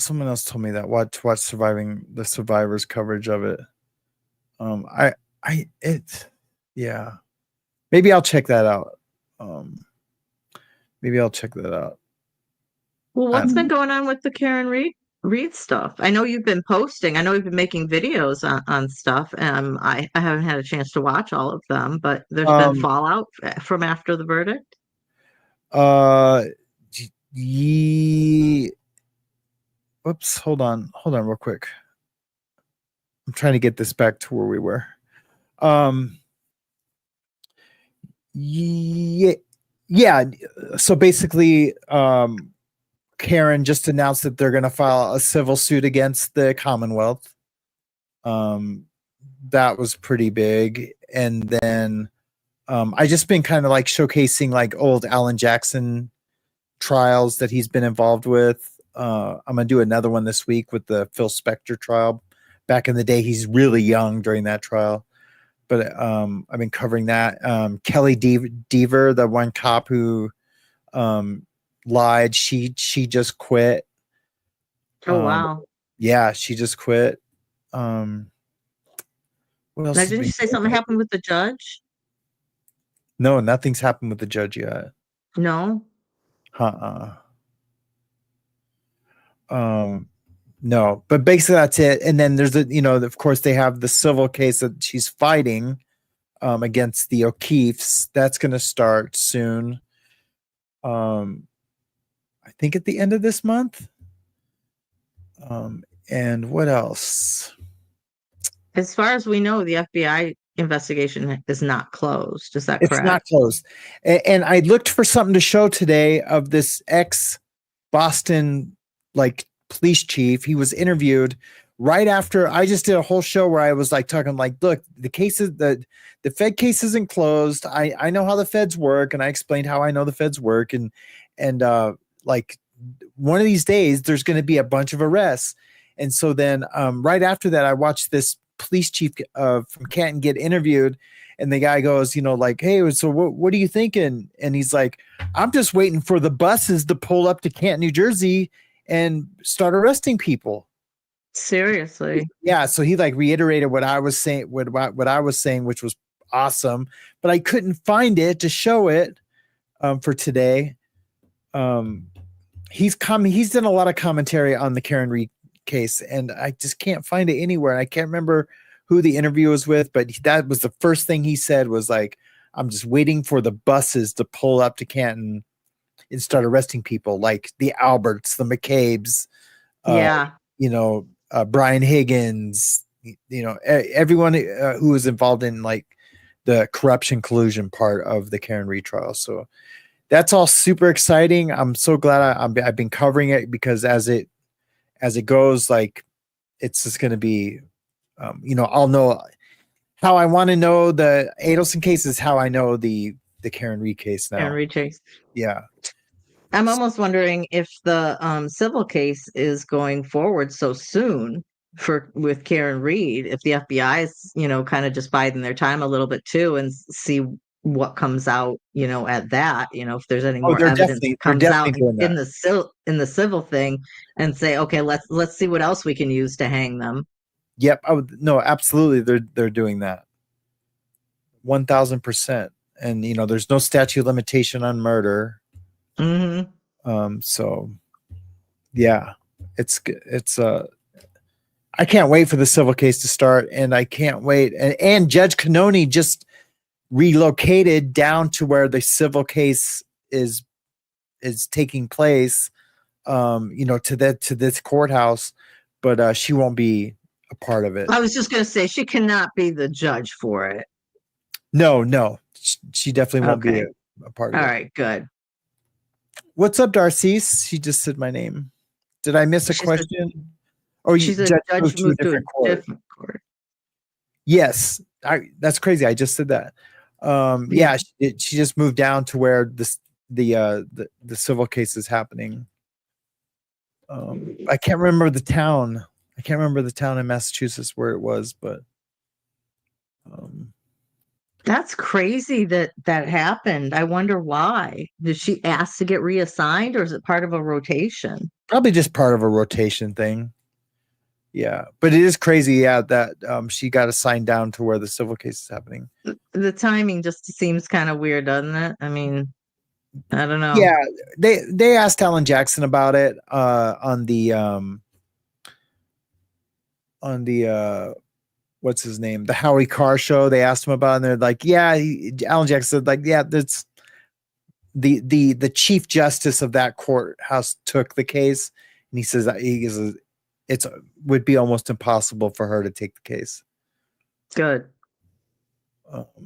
else told me that. Watch Surviving the Survivors coverage of it. Maybe I'll check that out. Well, what's been going on with the Karen Reed stuff? I know you've been posting. I know you've been making videos on stuff. I haven't had a chance to watch all of them, but there's been fallout from after the verdict. Whoops, hold on real quick. I'm trying to get this back to where we were. So basically, Karen just announced that they're going to file a civil suit against the Commonwealth. That was pretty big. And then I just been kind of like showcasing like old Alan Jackson trials that he's been involved with. I'm going to do another one this week with the Phil Spector trial. Back in the day, he's really young during that trial. But I've been covering that. Kelly Deaver, the one cop who lied, she just quit. Oh wow. Yeah, she just quit. What else? Now, didn't you say something happened with the judge? No, nothing's happened with the judge yet. No. No, but basically that's it. And then there's of course they have the civil case that she's fighting against the O'Keefes. That's going to start soon. I think at the end of this month. And what else? As far as we know, the FBI investigation is not closed. Is that correct? It's not closed. And I looked for something to show today of this ex-Boston police chief. He was interviewed right after I just did a whole show where I was talking look, the cases, the Fed case isn't closed. I know how the feds work, and I explained how I know the feds work, and one of these days there's going to be a bunch of arrests. And so then right after that, I watched this police chief from Canton get interviewed, and the guy goes, hey, so what are you thinking? And he's like, I'm just waiting for the buses to pull up to Canton, New Jersey and start arresting people. Seriously. Yeah. So he reiterated what I was saying, what I was saying, which was awesome, but I couldn't find it to show it for today. He's done a lot of commentary on the Karen Reed case, and I just can't find it anywhere. I can't remember who the interview was with, but that was the first thing he said was I'm just waiting for the buses to pull up to Canton and start arresting people like the Alberts, the McCabe's, Brian Higgins, everyone who was involved in the corruption collusion part of the Karen Reed trial. So that's all super exciting. I'm so glad I've been covering it, because as it goes, it's just going to be, I'll know how I want to know the Adelson case is how I know the Karen Reed case now. Karen Reed case. Yeah. I'm almost wondering if the civil case is going forward so soon with Karen Reed, if the FBI is, kind of just biding their time a little bit too and see what comes out, at that, if there's any more they're evidence that comes out doing in that. the civil thing, and say, okay, let's see what else we can use to hang them. Yep. No, absolutely. They're doing that. 1000%. And there's no statute of limitation on murder. Mm-hmm. So yeah, it's I can't wait for the civil case to start, and I can't wait. And Judge Canoni just relocated down to where the civil case is taking place, to this courthouse, but she won't be a part of it. I was just going to say, she cannot be the judge for it. No, she definitely won't be Okay. a part of All it. right, good. What's up, Darcy? She just said my name. Did I miss a question? She's a judge moved to a different court. Yes, that's crazy. I just said that. Yeah, she just moved down to where the civil case is happening. I can't remember the town. I can't remember the town in Massachusetts where it was, but that's crazy that happened. I wonder why. Did she ask to get reassigned, or is it part of a rotation? probably just part of a rotation thing. Yeah, but it is crazy. Yeah, that she got assigned down to where the civil case is happening. The timing just seems kind of weird, doesn't it? I mean, I don't know. Yeah, they asked Alan Jackson about it on the what's his name, the Howie Carr show. They asked him about it, and they're like, yeah, Alan Jackson said, like, yeah, that's the chief justice of that courthouse took the case, and he says that it would be almost impossible for her to take the case. Good.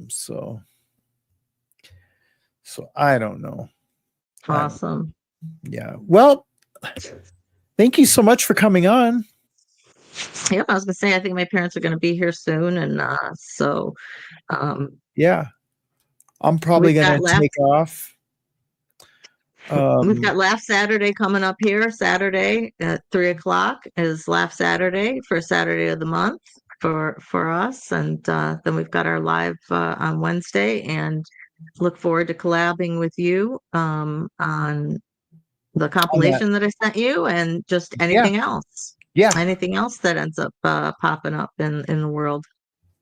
So I don't know. Awesome. Yeah. Well, thank you so much for coming on. Yeah, I was gonna say, I think my parents are gonna be here soon, and so yeah, I'm probably gonna take off. We've got Laugh Saturday coming up here. Saturday at 3:00 is Laugh Saturday, first Saturday of the month for us, and then we've got our live on Wednesday, and look forward to collabing with you on the compilation that I sent you, and just anything else. Yeah, anything else that ends up popping up in the world.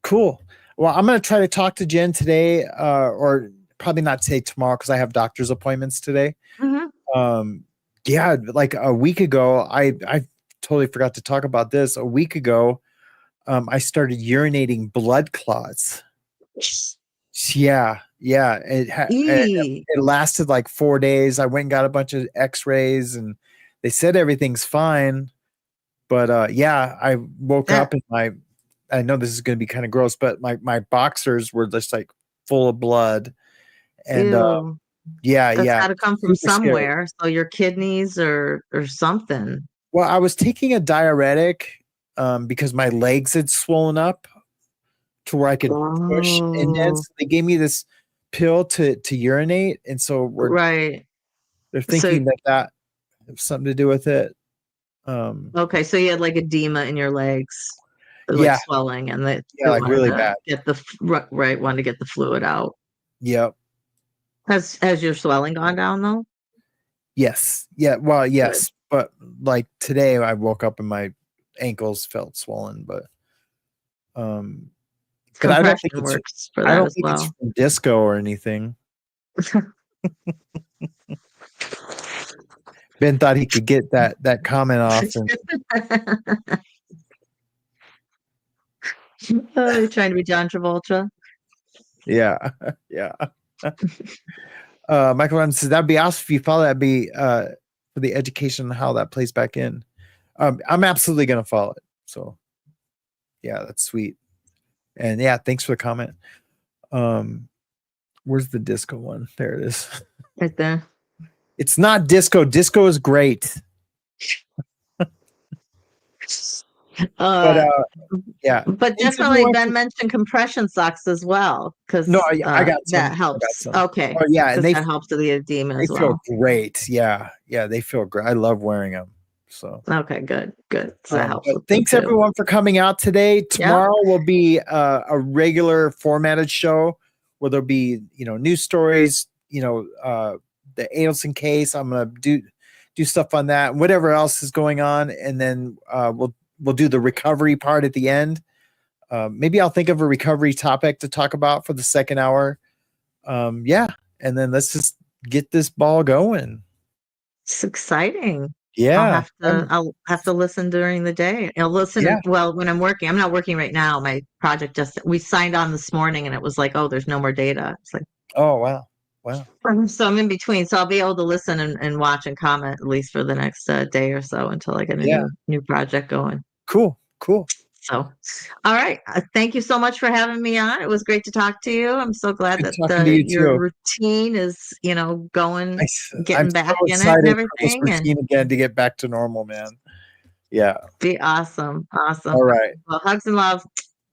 Cool. Well, I'm going to try to talk to Jen today, or probably not today, tomorrow, because I have doctor's appointments today. Mm-hmm. Yeah, like a week ago, I totally forgot to talk about this. A week ago, I started urinating blood clots. Yeah. It lasted like 4 days. I went and got a bunch of x-rays, and they said everything's fine. But yeah, I woke up and I know this is going to be kind of gross, but my boxers were just like full of blood. And that's got to come from somewhere. Scary. So your kidneys or something. Well, I was taking a diuretic because my legs had swollen up to where I could push. And then so they gave me this pill to urinate. And so they're thinking that has something to do with it. Okay, so you had like edema in your legs, like swelling, and like really bad. Get the wanted to get the fluid out. Yep. Has your swelling gone down though? Yes. Yeah. Well, yes, but like today, I woke up and my ankles felt swollen, but I don't think works for that as well. It's from disco or anything. Ben thought he could get that comment off. You're trying to be John Travolta. Yeah. Michael Ryan says that'd be awesome if you follow. That'd be for the education how that plays back in. I'm absolutely gonna follow it. So yeah, that's sweet. And yeah, thanks for the comment. Where's the disco one? There it is. Right there. It's not disco. Disco is great. Yeah. But Thanks, definitely everyone, Ben for- mentioned compression socks as well, because No, I got some. that I got helps. some. Okay. Oh yeah, and Because that helps with the edema they as feel well. great. Yeah, they feel great. I love wearing them. So Okay, good. So that helps but with them thanks too. everyone for coming out today. Tomorrow will be a regular formatted show where there'll be news stories. The Adelson case. I'm gonna do stuff on that. Whatever else is going on, and then we'll do the recovery part at the end. Maybe I'll think of a recovery topic to talk about for the second hour. And then let's just get this ball going. It's exciting. Yeah, I'll have to listen during the day. I'll listen when I'm working. I'm not working right now. My project we signed on this morning and it was like, oh, there's no more data. It's like, oh wow. So I'm in between. So I'll be able to listen and watch and comment at least for the next day or so until I get a new project going. Cool. So, all right. Thank you so much for having me on. It was great to talk to you. I'm so glad Good talking to you your too. routine is, going, getting I'm back so in it and excited for everything. this And routine again to get back to normal, man. Yeah. be awesome. All right. Well, hugs and love.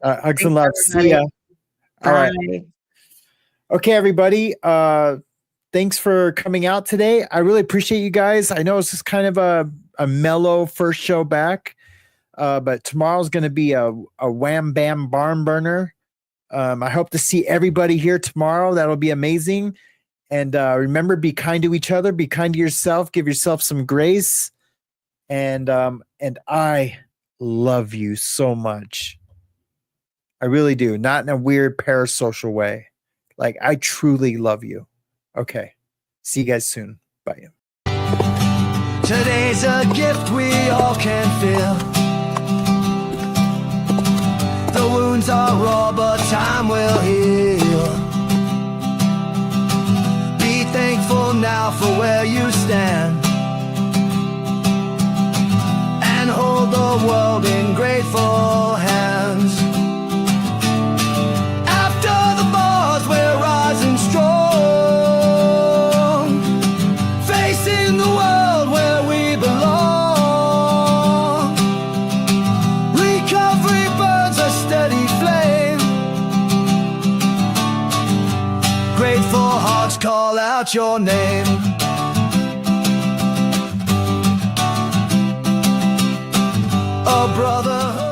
Hugs and love. See ya. All right. Okay, everybody. Thanks for coming out today. I really appreciate you guys. I know it's just kind of a mellow first show back. But tomorrow's going to be a wham bam barn burner. I hope to see everybody here tomorrow. That'll be amazing. And remember, be kind to each other, be kind to yourself, give yourself some grace. And I love you so much. I really do. Not in a weird parasocial way. Like, I truly love you. Okay. See you guys soon. Bye. Today's a gift we all can feel. The wounds are raw, but time will heal. Be thankful now for where you stand, and hold the world in grateful hands. After the bars, we're rising strong, facing the world where we belong. Recovery burns a steady flame. Grateful hearts call out your name. A brother.